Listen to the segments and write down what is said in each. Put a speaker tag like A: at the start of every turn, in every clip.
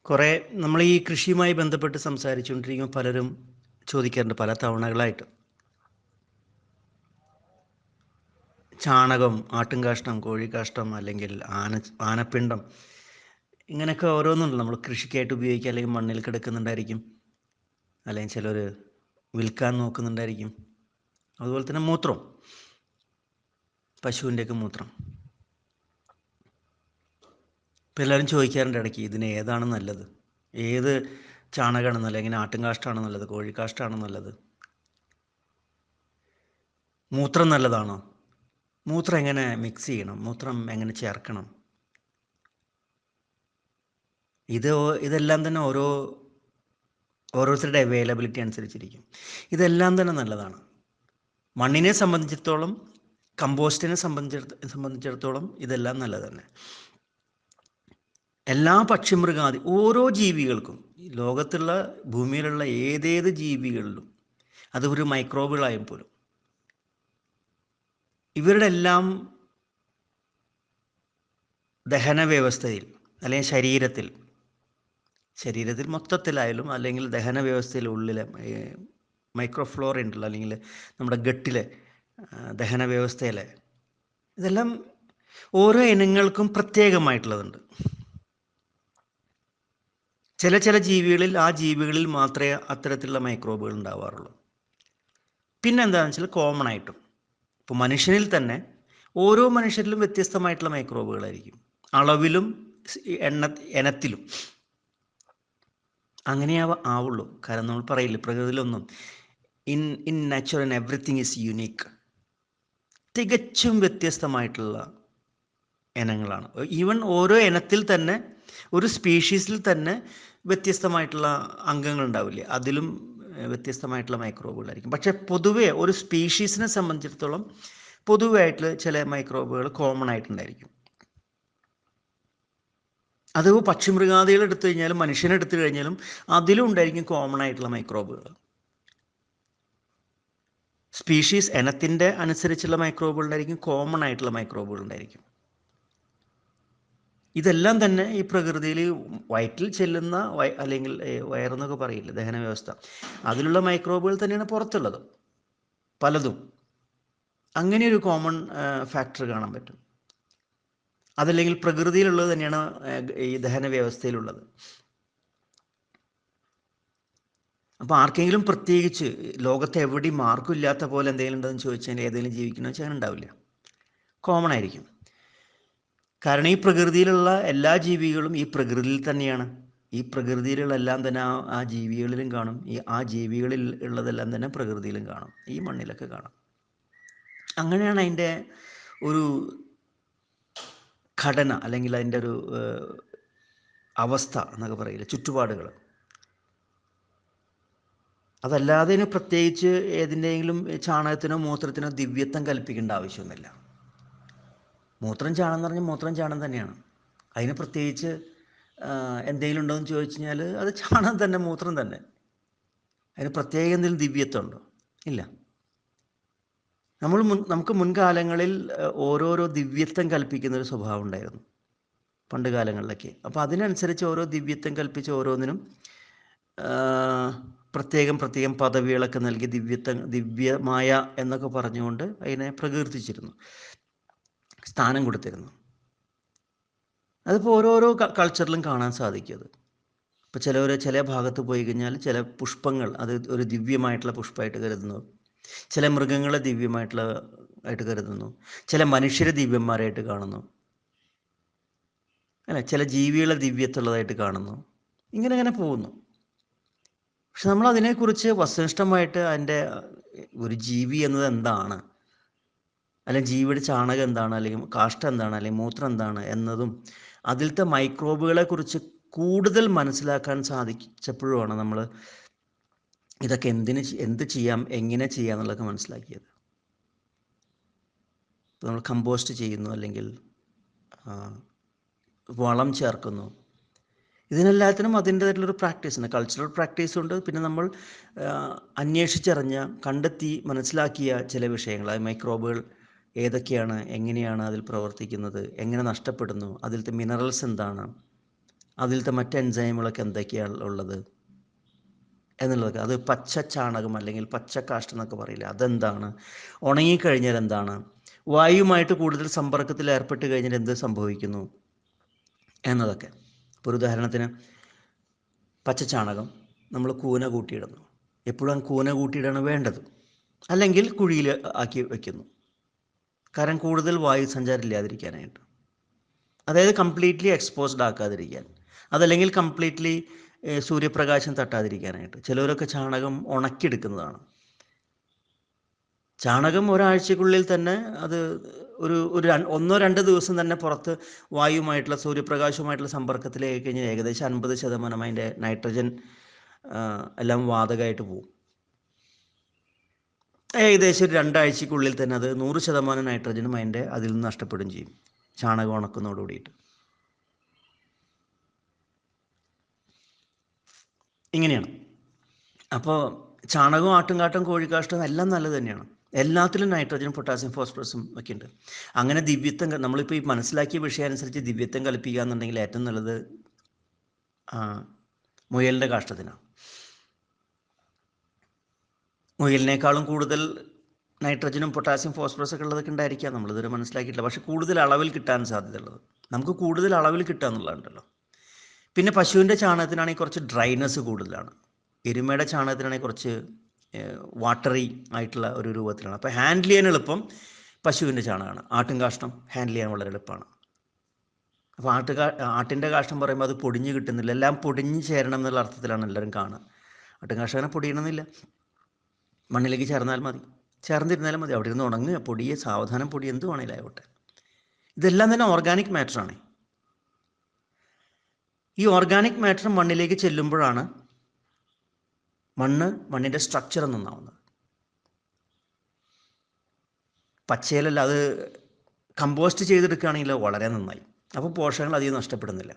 A: കുറേ നമ്മൾ ഈ കൃഷിയുമായി ബന്ധപ്പെട്ട് സംസാരിച്ചുകൊണ്ടിരിക്കുമ്പോൾ പലരും ചോദിക്കാറുണ്ട് പല തവണകളായിട്ട്. ചാണകം, ആട്ടിൻകാഷ്ടം, കോഴിക്കാഷ്ടം അല്ലെങ്കിൽ ആനപ്പിണ്ടം ഇങ്ങനെയൊക്കെ ഓരോന്നുണ്ട് നമ്മൾ കൃഷിക്കായിട്ട് ഉപയോഗിക്കുക, അല്ലെങ്കിൽ മണ്ണിൽ കിടക്കുന്നുണ്ടായിരിക്കും, അല്ലെങ്കിൽ ചിലർ വിൽക്കാൻ നോക്കുന്നുണ്ടായിരിക്കും. അതുപോലെ തന്നെ മൂത്രം, പശുവിൻ്റെയൊക്കെ മൂത്രം. ഇപ്പം എല്ലാവരും ചോദിക്കാറുണ്ട് ഇടയ്ക്ക്, ഇതിന് ഏതാണ് നല്ലത്, ഏത് ചാണകമാണ് നല്ലത്, എങ്ങനെ ആട്ടിൻകാഷ്ടമാണ് നല്ലത്, കോഴിക്കാഷ്ടമാണ് നല്ലത്, മൂത്രം നല്ലതാണോ, മൂത്രം എങ്ങനെ മിക്സ് ചെയ്യണം, മൂത്രം എങ്ങനെ ചേർക്കണം. ഇതെല്ലാം തന്നെ ഓരോരുത്തരുടെ അവൈലബിലിറ്റി അനുസരിച്ചിരിക്കും. ഇതെല്ലാം തന്നെ നല്ലതാണ്. മണ്ണിനെ സംബന്ധിച്ചിടത്തോളം, കമ്പോസ്റ്റിനെ സംബന്ധിച്ചിടത്തോളം ഇതെല്ലാം നല്ലത് തന്നെ. എല്ലാ പക്ഷിമൃഗാദി ഓരോ ജീവികൾക്കും, ലോകത്തുള്ള ഭൂമിയിലുള്ള ഏതേത് ജീവികളിലും, അത് ഒരു മൈക്രോബുകളായും പോലും, ഇവരുടെ എല്ലാം ദഹന വ്യവസ്ഥയിൽ അല്ലെങ്കിൽ ശരീരത്തിൽ മൊത്തത്തിലായാലും, അല്ലെങ്കിൽ ദഹന വ്യവസ്ഥയിൽ ഉള്ളിലെ മൈക്രോഫ്ലോറ ഉണ്ടല്ലോ, അല്ലെങ്കിൽ നമ്മുടെ ഗട്ടിലെ ദഹന വ്യവസ്ഥയിലെ, ഇതെല്ലാം ഓരോ ഇനങ്ങൾക്കും പ്രത്യേകമായിട്ടുള്ളതുണ്ട്. ചില ജീവികളിൽ, ആ ജീവികളിൽ മാത്രമേ അത്തരത്തിലുള്ള മൈക്രോബുകൾ ഉണ്ടാവാറുള്ളൂ. പിന്നെ എന്താണെന്ന് വെച്ചാൽ കോമൺ ആയിട്ടും ഇപ്പോൾ മനുഷ്യനിൽ തന്നെ ഓരോ മനുഷ്യരിലും വ്യത്യസ്തമായിട്ടുള്ള മൈക്രോബുകളായിരിക്കും, അളവിലും ഇനത്തിലും. അങ്ങനെ ആവുള്ളൂ. കാരണം നമ്മൾ പറയില്ലേ, പ്രകൃതിയിലൊന്നും in natural and everything is unique. തികച്ചും വ്യത്യസ്തമായിട്ടുള്ള ഇനങ്ങളാണ്. ഈവൻ ഓരോ ഇനത്തിൽ തന്നെ, ഒരു സ്പീഷീസിൽ തന്നെ വ്യത്യസ്തമായിട്ടുള്ള അംഗങ്ങൾ ഉണ്ടാവില്ലേ, അതിലും വ്യത്യസ്തമായിട്ടുള്ള മൈക്രോബുകളായിരിക്കും. പക്ഷേ പൊതുവെ ഒരു സ്പീഷീസിനെ സംബന്ധിച്ചിടത്തോളം പൊതുവായിട്ടുള്ള ചില മൈക്രോബുകൾ കോമൺ ആയിട്ടുണ്ടായിരിക്കും. അത് പക്ഷിമൃഗാദികൾ എടുത്തു കഴിഞ്ഞാലും മനുഷ്യനെ എടുത്തു കഴിഞ്ഞാലും അതിലും ഉണ്ടായിരിക്കും കോമൺ ആയിട്ടുള്ള മൈക്രോബുകൾ. സ്പീഷീസ് ഇനത്തിൻ്റെ അനുസരിച്ചുള്ള മൈക്രോബുകൾ ഉണ്ടായിരിക്കും, കോമൺ ആയിട്ടുള്ള മൈക്രോബുകൾ ഉണ്ടായിരിക്കും. ഇതെല്ലാം തന്നെ ഈ പ്രകൃതിയിൽ വയറ്റിൽ ചെല്ലുന്ന അല്ലെങ്കിൽ വയറെന്നൊക്കെ പറയില്ല, ദഹന വ്യവസ്ഥ, അതിലുള്ള മൈക്രോബുകൾ തന്നെയാണ് പുറത്തുള്ളത് പലതും. അങ്ങനെ ഒരു കോമൺ ഫാക്ടർ കാണാൻ പറ്റും. അതല്ലെങ്കിൽ പ്രകൃതിയിലുള്ളത് തന്നെയാണ് ഈ ദഹന വ്യവസ്ഥയിലുള്ളത്. അപ്പോൾ ആർക്കെങ്കിലും പ്രത്യേകിച്ച് ലോകത്ത് എവിടെയും ആർക്കും ഇല്ലാത്ത പോലെ എന്തെങ്കിലും ഉണ്ടെന്ന് ചോദിച്ചാൽ ഏതെങ്കിലും ജീവിക്കണമെന്ന് വെച്ചാൽ അങ്ങനെ ഉണ്ടാവില്ല, കോമൺ ആയിരിക്കും. കാരണം ഈ പ്രകൃതിയിലുള്ള എല്ലാ ജീവികളും ഈ പ്രകൃതിയിൽ തന്നെയാണ്. ഈ പ്രകൃതിയിലുള്ള എല്ലാം തന്നെ ആ ജീവികളിലും കാണും, ആ ജീവികളിൽ ഉള്ളതെല്ലാം തന്നെ പ്രകൃതിയിലും കാണും, ഈ മണ്ണിലൊക്കെ കാണും. അങ്ങനെയാണ് അതിൻ്റെ ഒരു ഘടന, അല്ലെങ്കിൽ അതിൻ്റെ ഒരു അവസ്ഥ എന്നൊക്കെ പറയില്ല, ചുറ്റുപാടുകൾ. അതല്ലാതെ ഇതിന് പ്രത്യേകിച്ച് ഏതിൻ്റെയെങ്കിലും ചാണകത്തിനോ മൂത്രത്തിനോ ദിവ്യത്വം കൽപ്പിക്കേണ്ട ആവശ്യമൊന്നുമില്ല. മൂത്രം ചാണം എന്ന് പറഞ്ഞാൽ മൂത്രം ചാണം തന്നെയാണ്. അതിന് പ്രത്യേകിച്ച് എന്തെങ്കിലും ഉണ്ടോ എന്ന് ചോദിച്ചു കഴിഞ്ഞാൽ അത് ചാണം തന്നെ, മൂത്രം തന്നെ. അതിന് പ്രത്യേക എന്തെങ്കിലും ദിവ്യത്വം ഉണ്ടോ? ഇല്ല. നമുക്ക് മുൻകാലങ്ങളിൽ ഓരോരോ ദിവ്യത്വം കൽപ്പിക്കുന്ന ഒരു സ്വഭാവം ഉണ്ടായിരുന്നു പണ്ട് കാലങ്ങളിലൊക്കെ. അപ്പോൾ അതിനനുസരിച്ച് ഓരോ ദിവ്യത്വം കൽപ്പിച്ച് ഓരോന്നിനും പ്രത്യേകം പദവികളൊക്കെ നൽകി ദിവ്യമായ എന്നൊക്കെ പറഞ്ഞുകൊണ്ട് അതിനെ പ്രകീർത്തിച്ചിരുന്നു, സ്ഥാനം കൊടുത്തിരുന്നു. അതിപ്പോൾ ഓരോരോ കൾച്ചറിലും കാണാൻ സാധിക്കും. അത് ഇപ്പോൾ ചില ഭാഗത്ത് പോയി കഴിഞ്ഞാൽ ചില പുഷ്പങ്ങൾ അത് ഒരു ദിവ്യമായിട്ടുള്ള പുഷ്പമായിട്ട് കരുതുന്നു, ചില മൃഗങ്ങളെ ആയിട്ട് കരുതുന്നു, ചില മനുഷ്യരെ ദിവ്യന്മാരായിട്ട് കാണുന്നു, അല്ല ചില ജീവികളെ ദിവ്യത്തുള്ളതായിട്ട് കാണുന്നു. ഇങ്ങനെ പോകുന്നു. പക്ഷെ നമ്മൾ അതിനെക്കുറിച്ച് വസ്തുനിഷ്ഠമായിട്ട് അതിൻ്റെ ഒരു ജീവി എന്നത് എന്താണ്, അല്ലെങ്കിൽ ജീവിയുടെ ചാണകം എന്താണ്, അല്ലെങ്കിൽ കാഷ്ടം എന്താണ്, അല്ലെങ്കിൽ മൂത്രം എന്താണ് എന്നതും അതിലത്തെ മൈക്രോബുകളെ കുറിച്ച് കൂടുതൽ മനസ്സിലാക്കാൻ സാധിച്ചപ്പോഴുമാണ് നമ്മൾ ഇതൊക്കെ എന്ത് ചെയ്യാം, എങ്ങനെ ചെയ്യാം എന്നുള്ളതൊക്കെ മനസ്സിലാക്കിയത്. ഇപ്പോൾ നമ്മൾ കമ്പോസ്റ്റ് ചെയ്യുന്നു, അല്ലെങ്കിൽ വളം ചേർക്കുന്നു, ഇതിനെല്ലാത്തിനും അതിൻ്റേതായിട്ടുള്ളൊരു പ്രാക്ടീസുണ്ട്, കൾച്ചറൽ പ്രാക്ടീസുണ്ട്. പിന്നെ നമ്മൾ അന്വേഷിച്ചറിഞ്ഞ, കണ്ടെത്തി മനസ്സിലാക്കിയ ചില വിഷയങ്ങൾ, മൈക്രോബുകൾ ഏതൊക്കെയാണ്, എങ്ങനെയാണ് അതിൽ പ്രവർത്തിക്കുന്നത്, എങ്ങനെ നഷ്ടപ്പെടുന്നു, അതിലത്തെ മിനറൽസ് എന്താണ്, അതിലത്തെ മറ്റ് എൻസൈമുകളൊക്കെ എന്തൊക്കെയാണ് ഉള്ളത് എന്നുള്ളതൊക്കെ. അത് പച്ച ചാണകം അല്ലെങ്കിൽ പച്ച കാഷ്ടം എന്നൊക്കെ പറയില്ല, അതെന്താണ്, ഉണങ്ങിക്കഴിഞ്ഞാൽ എന്താണ്, വായുവുമായിട്ട് കൂടുതൽ സമ്പർക്കത്തിൽ ഏർപ്പെട്ട് കഴിഞ്ഞാൽ എന്ത് സംഭവിക്കുന്നു എന്നതൊക്കെ. ഇപ്പോൾ ഒരു ഉദാഹരണത്തിന് പച്ച ചാണകം നമ്മൾ കൂന കൂട്ടിയിടുന്നു. എപ്പോഴും കൂന കൂട്ടിയിടാണ് വേണ്ടത്, അല്ലെങ്കിൽ കുഴിയിൽ ആക്കി വയ്ക്കുന്നു. കാരണം കൂടുതൽ വായു സഞ്ചാരം ഇല്ലാതിരിക്കാനായിട്ട്, അതായത് കംപ്ലീറ്റ്ലി എക്സ്പോസ്ഡ് ആക്കാതിരിക്കാൻ, അതല്ലെങ്കിൽ കംപ്ലീറ്റ്ലി സൂര്യപ്രകാശം തട്ടാതിരിക്കാനായിട്ട്. ചിലവരൊക്കെ ചാണകം ഉണക്കിയെടുക്കുന്നതാണ്. ചാണകം ഒരാഴ്ചക്കുള്ളിൽ തന്നെ അത് ഒരു 1-2 ദിവസം തന്നെ പുറത്ത് വായുവുമായിട്ടുള്ള സൂര്യപ്രകാശവുമായിട്ടുള്ള സമ്പർക്കത്തിലേക്ക് കഴിഞ്ഞാൽ ഏകദേശം 50% അതിൻ്റെ നൈട്രജൻ എല്ലാം വാതകമായിട്ട് പോകും. ഏകദേശം ഒരു 2 ആഴ്ചക്കുള്ളിൽ തന്നെ അത് 100% നൈട്രജനും അതിൽ നിന്ന് നഷ്ടപ്പെടുകയും ചെയ്യും, ചാണകം ഉണക്കുന്നതോട് കൂടിയിട്ട്. ഇങ്ങനെയാണ്. അപ്പോൾ ചാണകവും ആട്ടുംകാട്ടം കോഴിക്കാഷ്ടം എല്ലാം നല്ലത് തന്നെയാണ്. എല്ലാത്തിലും നൈട്രജനും പൊട്ടാസ്യം ഫോസ്ഫറസും ഒക്കെ ഉണ്ട്. അങ്ങനെ ദിവ്യത്വം നമ്മളിപ്പോൾ ഈ മനസ്സിലാക്കിയ വിഷയം അനുസരിച്ച് ദിവ്യത്വം കൽപ്പിക്കുക എന്നുണ്ടെങ്കിൽ ഏറ്റവും നല്ലത് മുയലിൻ്റെ കാഷ്ടത്തിനാണ്. മുയലിനേക്കാളും കൂടുതൽ നൈട്രജനും പൊട്ടാസ്യം ഫോസ്ഫറസ് ഒക്കെ ഉള്ളതൊക്കെ ഉണ്ടായിരിക്കാം, നമ്മളിതുവരെ മനസ്സിലാക്കിയിട്ടില്ല. പക്ഷേ കൂടുതൽ അളവിൽ കിട്ടാൻ സാധ്യതയുള്ളത്, നമുക്ക് കൂടുതൽ അളവിൽ കിട്ടുക എന്നുള്ളതുണ്ടല്ലോ. പിന്നെ പശുവിൻ്റെ ചാണകത്തിനാണെങ്കിൽ കുറച്ച് ഡ്രൈനെസ് കൂടുതലാണ്, എരുമയുടെ ചാണകത്തിനാണെങ്കിൽ കുറച്ച് വാട്ടറി ആയിട്ടുള്ള ഒരു രൂപത്തിലാണ്. അപ്പോൾ ഹാൻഡിൽ ചെയ്യാൻ എളുപ്പം പശുവിൻ്റെ ചാണകമാണ്. ആട്ടും കാഷ്ടം ഹാൻഡിൽ ചെയ്യാൻ വളരെ എളുപ്പമാണ്. അപ്പോൾ ആട്ടിൻ്റെ കാഷ്ടം പറയുമ്പോൾ അത് പൊടിഞ്ഞ് കിട്ടുന്നില്ല, എല്ലാം പൊടിഞ്ഞ് ചേരണം എന്നുള്ള അർത്ഥത്തിലാണ് എല്ലാവരും കാണുക. ആട്ടും കാഷ്ടം അങ്ങനെ പൊടിയണമെന്നില്ല, മണ്ണിലേക്ക് ചേർന്നാൽ മതി, ചേർന്നിരുന്നാലും മതി, അവിടെ ഇരുന്ന് ഉണങ്ങുക, പൊടിയെ സാവധാനം പൊടി എന്ത് വേണേലായിക്കോട്ടെ. ഇതെല്ലാം തന്നെ ഓർഗാനിക് മാറ്ററാണ്. ഈ ഓർഗാനിക് മാറ്റർ മണ്ണിലേക്ക് ചെല്ലുമ്പോഴാണ് മണ്ണിൻ്റെ സ്ട്രക്ചർ നന്നാവുന്നത്. പച്ചയിലല്ല, അത് കമ്പോസ്റ്റ് ചെയ്തെടുക്കുകയാണെങ്കിൽ വളരെ നന്നായി. അപ്പോൾ പോഷകങ്ങൾ അധികം നഷ്ടപ്പെടുന്നില്ല.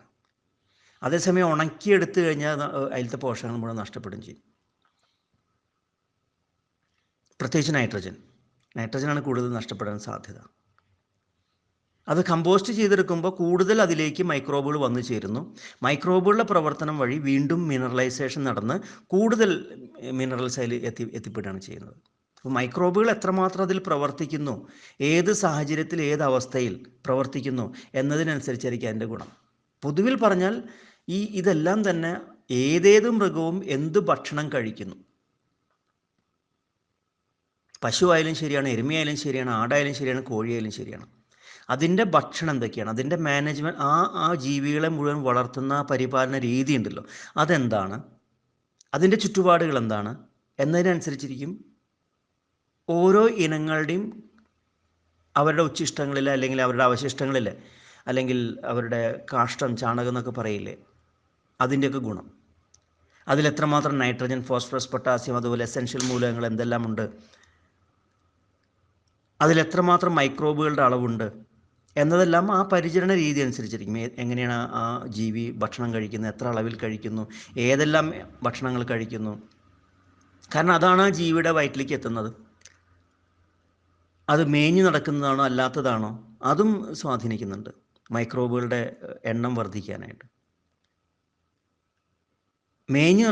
A: അതേസമയം ഉണക്കിയെടുത്ത് കഴിഞ്ഞാൽ അതിലത്തെ പോഷകങ്ങൾ മുഴുവൻ നഷ്ടപ്പെടുകയും ചെയ്യും. പ്രത്യേകിച്ച് നൈട്രജനാണ് കൂടുതൽ നഷ്ടപ്പെടാൻ സാധ്യത. അത് കമ്പോസ്റ്റ് ചെയ്തെടുക്കുമ്പോൾ കൂടുതൽ അതിലേക്ക് മൈക്രോബുകൾ വന്നു ചേരുന്നു. മൈക്രോബുകളുടെ പ്രവർത്തനം വഴി വീണ്ടും മിനറലൈസേഷൻ നടന്ന് കൂടുതൽ മിനറൽസ് അതിൽ എത്തിപ്പെടുകയാണ് ചെയ്യുന്നത്. അപ്പോൾ മൈക്രോബുകൾ എത്രമാത്രം അതിൽ പ്രവർത്തിക്കുന്നു, ഏത് സാഹചര്യത്തിൽ ഏത് അവസ്ഥയിൽ പ്രവർത്തിക്കുന്നു എന്നതിനനുസരിച്ചായിരിക്കും അതിൻ്റെ ഗുണം. പൊതുവിൽ പറഞ്ഞാൽ ഇതെല്ലാം തന്നെ ഏതേത് മൃഗവും എന്ത് ഭക്ഷണം കഴിക്കുന്നു, പശുവായാലും ശരിയാണ്, എരുമയായാലും ശരിയാണ്, ആടായാലും ശരിയാണ്, കോഴിയായാലും ശരിയാണ്, അതിൻ്റെ ഭക്ഷണം എന്തൊക്കെയാണ്, അതിൻ്റെ മാനേജ്മെൻറ്റ്, ആ ജീവികളെ മുഴുവൻ വളർത്തുന്ന പരിപാലന രീതി ഉണ്ടല്ലോ, അതെന്താണ്, അതിൻ്റെ ചുറ്റുപാടുകൾ എന്താണ് എന്നതിനനുസരിച്ചിരിക്കും ഓരോ ഇനങ്ങളുടെയും അവരുടെ ഉച്ഛിഷ്ടങ്ങളിൽ, അല്ലെങ്കിൽ അവരുടെ അവശിഷ്ടങ്ങളിൽ, അല്ലെങ്കിൽ അവരുടെ കാഷ്ടം, ചാണകം എന്നൊക്കെ പറയില്ലേ, അതിൻ്റെയൊക്കെ ഗുണം, അതിലെത്രമാത്രം നൈട്രജൻ, ഫോസ്ഫറസ്, പൊട്ടാസ്യം, അതുപോലെ എസെൻഷ്യൽ മൂലകങ്ങൾ എന്തെല്ലാം ഉണ്ട്, അതിലെത്രമാത്രം മൈക്രോബുകളുടെ അളവുണ്ട് എന്നതെല്ലാം ആ പരിചരണ രീതി അനുസരിച്ചിരിക്കും. എങ്ങനെയാണ് ആ ജീവി ഭക്ഷണം കഴിക്കുന്നത്, എത്ര അളവിൽ കഴിക്കുന്നു, ഏതെല്ലാം ഭക്ഷണങ്ങൾ കഴിക്കുന്നു. കാരണം അതാണ് ആ ജീവിയുടെ വയറ്റിലേക്ക് എത്തുന്നത്. അത് മേഞ്ഞു നടക്കുന്നതാണോ അല്ലാത്തതാണോ അതും സ്വാധീനിക്കുന്നുണ്ട് മൈക്രോബുകളുടെ എണ്ണം വർദ്ധിക്കാനായിട്ട്. മേഞ്ഞു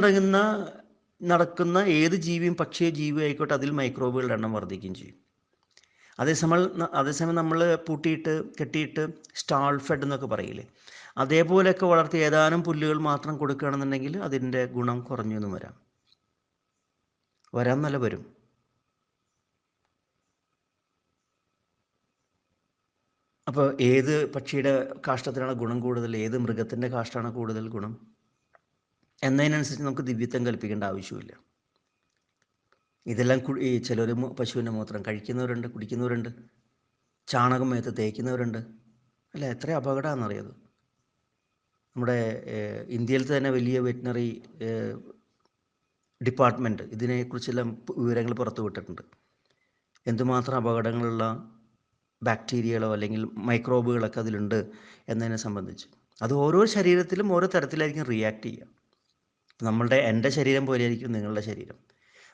A: നടക്കുന്ന ഏത് ജീവിയും, പക്ഷിയോ ജീവിയോ ആയിക്കോട്ടെ, അതിൽ മൈക്രോബുകളുടെ എണ്ണം വർദ്ധിക്കുകയും ചെയ്യും. അതേസമയം നമ്മൾ കെട്ടിയിട്ട് സ്റ്റാൾ ഫെഡ് എന്നൊക്കെ പറയില്ലേ, അതേപോലെയൊക്കെ വളർത്തി ഏതാനും പുല്ലുകൾ മാത്രം കൊടുക്കുകയാണെന്നുണ്ടെങ്കിൽ അതിൻ്റെ ഗുണം കുറഞ്ഞൊന്നും വരാൻ നല്ല വരും. അപ്പോൾ ഏത് പക്ഷിയുടെ കാഷ്ടത്തിനാണ് ഗുണം കൂടുതൽ, ഏത് മൃഗത്തിൻ്റെ കാഷ്ടമാണ് കൂടുതൽ ഗുണം എന്നതിനനുസരിച്ച് നമുക്ക് ദിവ്യത്വം കൽപ്പിക്കേണ്ട ആവശ്യമില്ല. ഇതെല്ലാം ചിലർ പശുവിൻ്റെ മൂത്രം കഴിക്കുന്നവരുണ്ട്, കുടിക്കുന്നവരുണ്ട്, ചാണകം മേത്ത് തേക്കുന്നവരുണ്ട്. അല്ല, എത്ര അപകടമാണെന്നറിയാത്. നമ്മുടെ ഇന്ത്യയിൽ തന്നെ വലിയ വെറ്റിനറി ഡിപ്പാർട്ട്മെൻറ്റ് ഇതിനെക്കുറിച്ചെല്ലാം വിവരങ്ങൾ പുറത്തു വിട്ടിട്ടുണ്ട്. എന്തുമാത്രം അപകടങ്ങളുള്ള ബാക്ടീരിയകളോ അല്ലെങ്കിൽ മൈക്രോബുകളൊക്കെ അതിലുണ്ട് എന്നതിനെ സംബന്ധിച്ച്. അത് ഓരോ ശരീരത്തിലും ഓരോ തരത്തിലായിരിക്കും റിയാക്ട് ചെയ്യുക. എൻ്റെ ശരീരം പോലെയായിരിക്കും നിങ്ങളുടെ ശരീരം,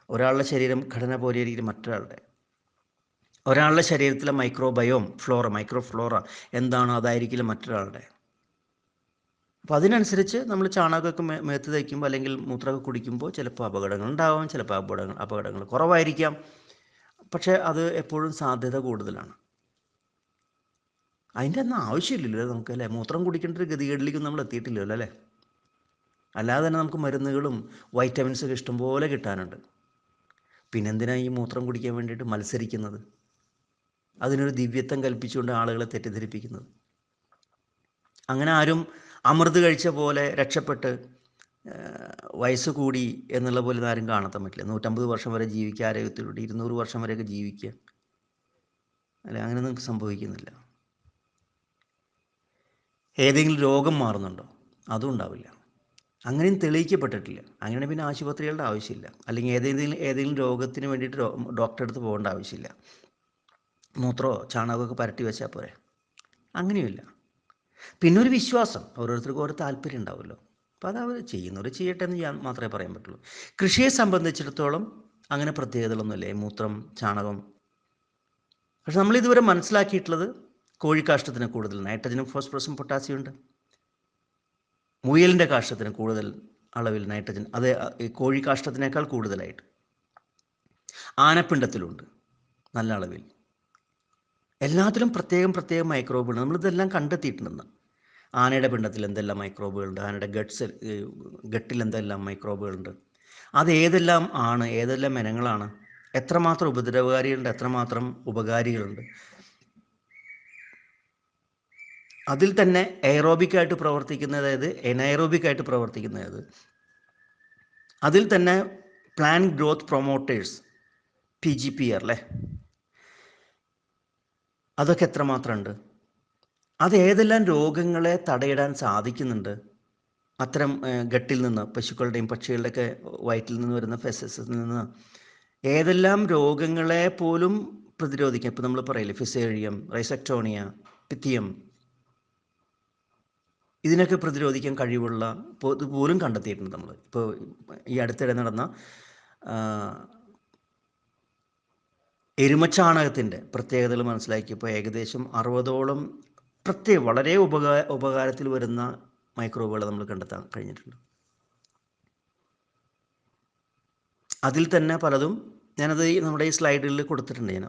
A: ഒരാളുടെ ശരീരം ഘടന പോലെയായിരിക്കും മറ്റൊരാളുടെ. ഒരാളുടെ ശരീരത്തിലെ മൈക്രോഫ്ലോറ എന്താണോ അതായിരിക്കില്ല മറ്റൊരാളുടെ. അപ്പോൾ അതിനനുസരിച്ച് നമ്മൾ ചാണകമൊക്കെ മേത്ത് തയ്ക്കുമ്പോൾ അല്ലെങ്കിൽ മൂത്രമൊക്കെ കുടിക്കുമ്പോൾ ചിലപ്പോൾ അപകടങ്ങൾ ഉണ്ടാവാം, ചിലപ്പോൾ അപകടങ്ങൾ കുറവായിരിക്കാം. പക്ഷേ അത് എപ്പോഴും സാധ്യത കൂടുതലാണ്. അതിൻ്റെ ഒന്നും ആവശ്യമില്ലല്ലോ നമുക്ക്, അല്ലേ? മൂത്രം കുടിക്കേണ്ട ഒരു ഗതികേടിലേക്കും നമ്മൾ എത്തിയിട്ടില്ലല്ലോ, അല്ലേ? അല്ലാതെ തന്നെ നമുക്ക് മരുന്നുകളും വൈറ്റമിൻസൊക്കെ ഇഷ്ടംപോലെ കിട്ടാനുണ്ട്. പിന്നെന്തിനാണ് ഈ മൂത്രം കുടിക്കാൻ വേണ്ടിയിട്ട് മത്സരിക്കുന്നത്? അതിനൊരു ദിവ്യത്വം കൽപ്പിച്ചുകൊണ്ട് ആളുകളെ തെറ്റിദ്ധരിപ്പിക്കുന്നത്. അങ്ങനെ ആരും അമൃത് കഴിച്ച പോലെ രക്ഷപ്പെട്ട് വയസ്സ് കൂടി എന്നുള്ള പോലെ ആരും കാണാൻ പറ്റില്ല. 150 വർഷം വരെ ജീവിക്കുക, ആരോഗ്യത്തിലൂടെ 200 വർഷം വരെയൊക്കെ ജീവിക്കുക, അല്ലെ? അങ്ങനെ നമുക്ക് സംഭവിക്കുന്നില്ല. ഏതെങ്കിലും രോഗം മാറുന്നുണ്ടോ? അതും ഉണ്ടാവില്ല. അങ്ങനെയും തെളിയിക്കപ്പെട്ടിട്ടില്ല. അങ്ങനെ പിന്നെ ആശുപത്രികളുടെ ആവശ്യമില്ല, അല്ലെങ്കിൽ ഏതെങ്കിലും രോഗത്തിന് വേണ്ടിയിട്ട് ഡോക്ടറെ അടുത്ത് പോകേണ്ട ആവശ്യമില്ല. മൂത്രമോ ചാണകമൊക്കെ പരട്ടി വെച്ചാൽ പോരെ. അങ്ങനെയുമില്ല. പിന്നെ ഒരു വിശ്വാസം, ഓരോരുത്തർക്കും ഓരോ താല്പര്യം ഉണ്ടാവുമല്ലോ. അപ്പോൾ അത് അവർ ചെയ്യുന്നവർ ചെയ്യട്ടെ എന്ന് ഞാൻ മാത്രമേ പറയാൻ പറ്റുള്ളൂ. കൃഷിയെ സംബന്ധിച്ചിടത്തോളം അങ്ങനെ പ്രത്യേകതകളൊന്നുമില്ല, മൂത്രം ചാണകം. പക്ഷെ നമ്മളിതുവരെ മനസ്സിലാക്കിയിട്ടുള്ളത് കോഴിക്കാഷ്ടത്തിന് കൂടുതൽ നൈട്രജനും ഫോസ്ഫറസും പൊട്ടാസ്യം ഉണ്ട്. മുയലിൻ്റെ കാഷ്ടത്തിന് കൂടുതൽ അളവിൽ നൈട്രജൻ, അത് ഈ കോഴിക്കാഷ്ടത്തിനേക്കാൾ കൂടുതലായിട്ട്. ആനപ്പിണ്ടത്തിലുണ്ട് നല്ല അളവിൽ. എല്ലാത്തിലും പ്രത്യേകം മൈക്രോബുകൾ നമ്മളിതെല്ലാം കണ്ടെത്തിയിട്ടുണ്ടെന്ന്. ആനയുടെ പിണ്ടത്തിൽ എന്തെല്ലാം മൈക്രോബുകളുണ്ട്, ആനയുടെ ഗട്ടിൽ എന്തെല്ലാം മൈക്രോബുകളുണ്ട്, അത് ഏതെല്ലാം ഇനങ്ങളാണ്, എത്രമാത്രം ഉപദ്രവകാരികളുണ്ട്, എത്രമാത്രം ഉപകാരികളുണ്ട്. അതിൽ തന്നെ എയറോബിക്കായിട്ട് പ്രവർത്തിക്കുന്നത് ഏത്, എനൈറോബിക്കായിട്ട് പ്രവർത്തിക്കുന്നത് ഏത്, അതിൽ തന്നെ പ്ലാന്റ് ഗ്രോത്ത് പ്രൊമോട്ടേഴ്സ് PGPR, അല്ലേ? അതൊക്കെ എത്രമാത്രം ഉണ്ട്, അത് ഏതെല്ലാം രോഗങ്ങളെ തടയിടാൻ സാധിക്കുന്നുണ്ട്. അത്തരം ഗട്ടിൽ നിന്ന്, പശുക്കളുടെയും പക്ഷികളുടെയൊക്കെ വയറ്റിൽ നിന്ന് വരുന്ന ഫെസസിൽ നിന്ന് ഏതെല്ലാം രോഗങ്ങളെ പോലും പ്രതിരോധിക്കാം. ഇപ്പോൾ നമ്മൾ പറയില്ലേ, ഫിസേറിയം, റൈസെക്ടോണിയ, പിത്തിയം, ഇതിനൊക്കെ പ്രതിരോധിക്കാൻ കഴിവുള്ള പോലും കണ്ടെത്തിയിട്ടുണ്ട് നമ്മൾ. ഇപ്പോൾ ഈ അടുത്തിടെ നടന്ന എരുമച്ചാണകത്തിൻ്റെ പ്രത്യേകതകൾ മനസ്സിലാക്കിയപ്പോൾ ഏകദേശം 60ഓളം വളരെ ഉപകാരത്തിൽ വരുന്ന മൈക്രോബുകളെ നമ്മൾ കണ്ടെത്താൻ കഴിഞ്ഞിട്ടുണ്ട്. അതിൽ തന്നെ പലതും ഞാനത് നമ്മുടെ ഈ സ്ലൈഡുകളിൽ കൊടുത്തിട്ടുണ്ട്. ഞാൻ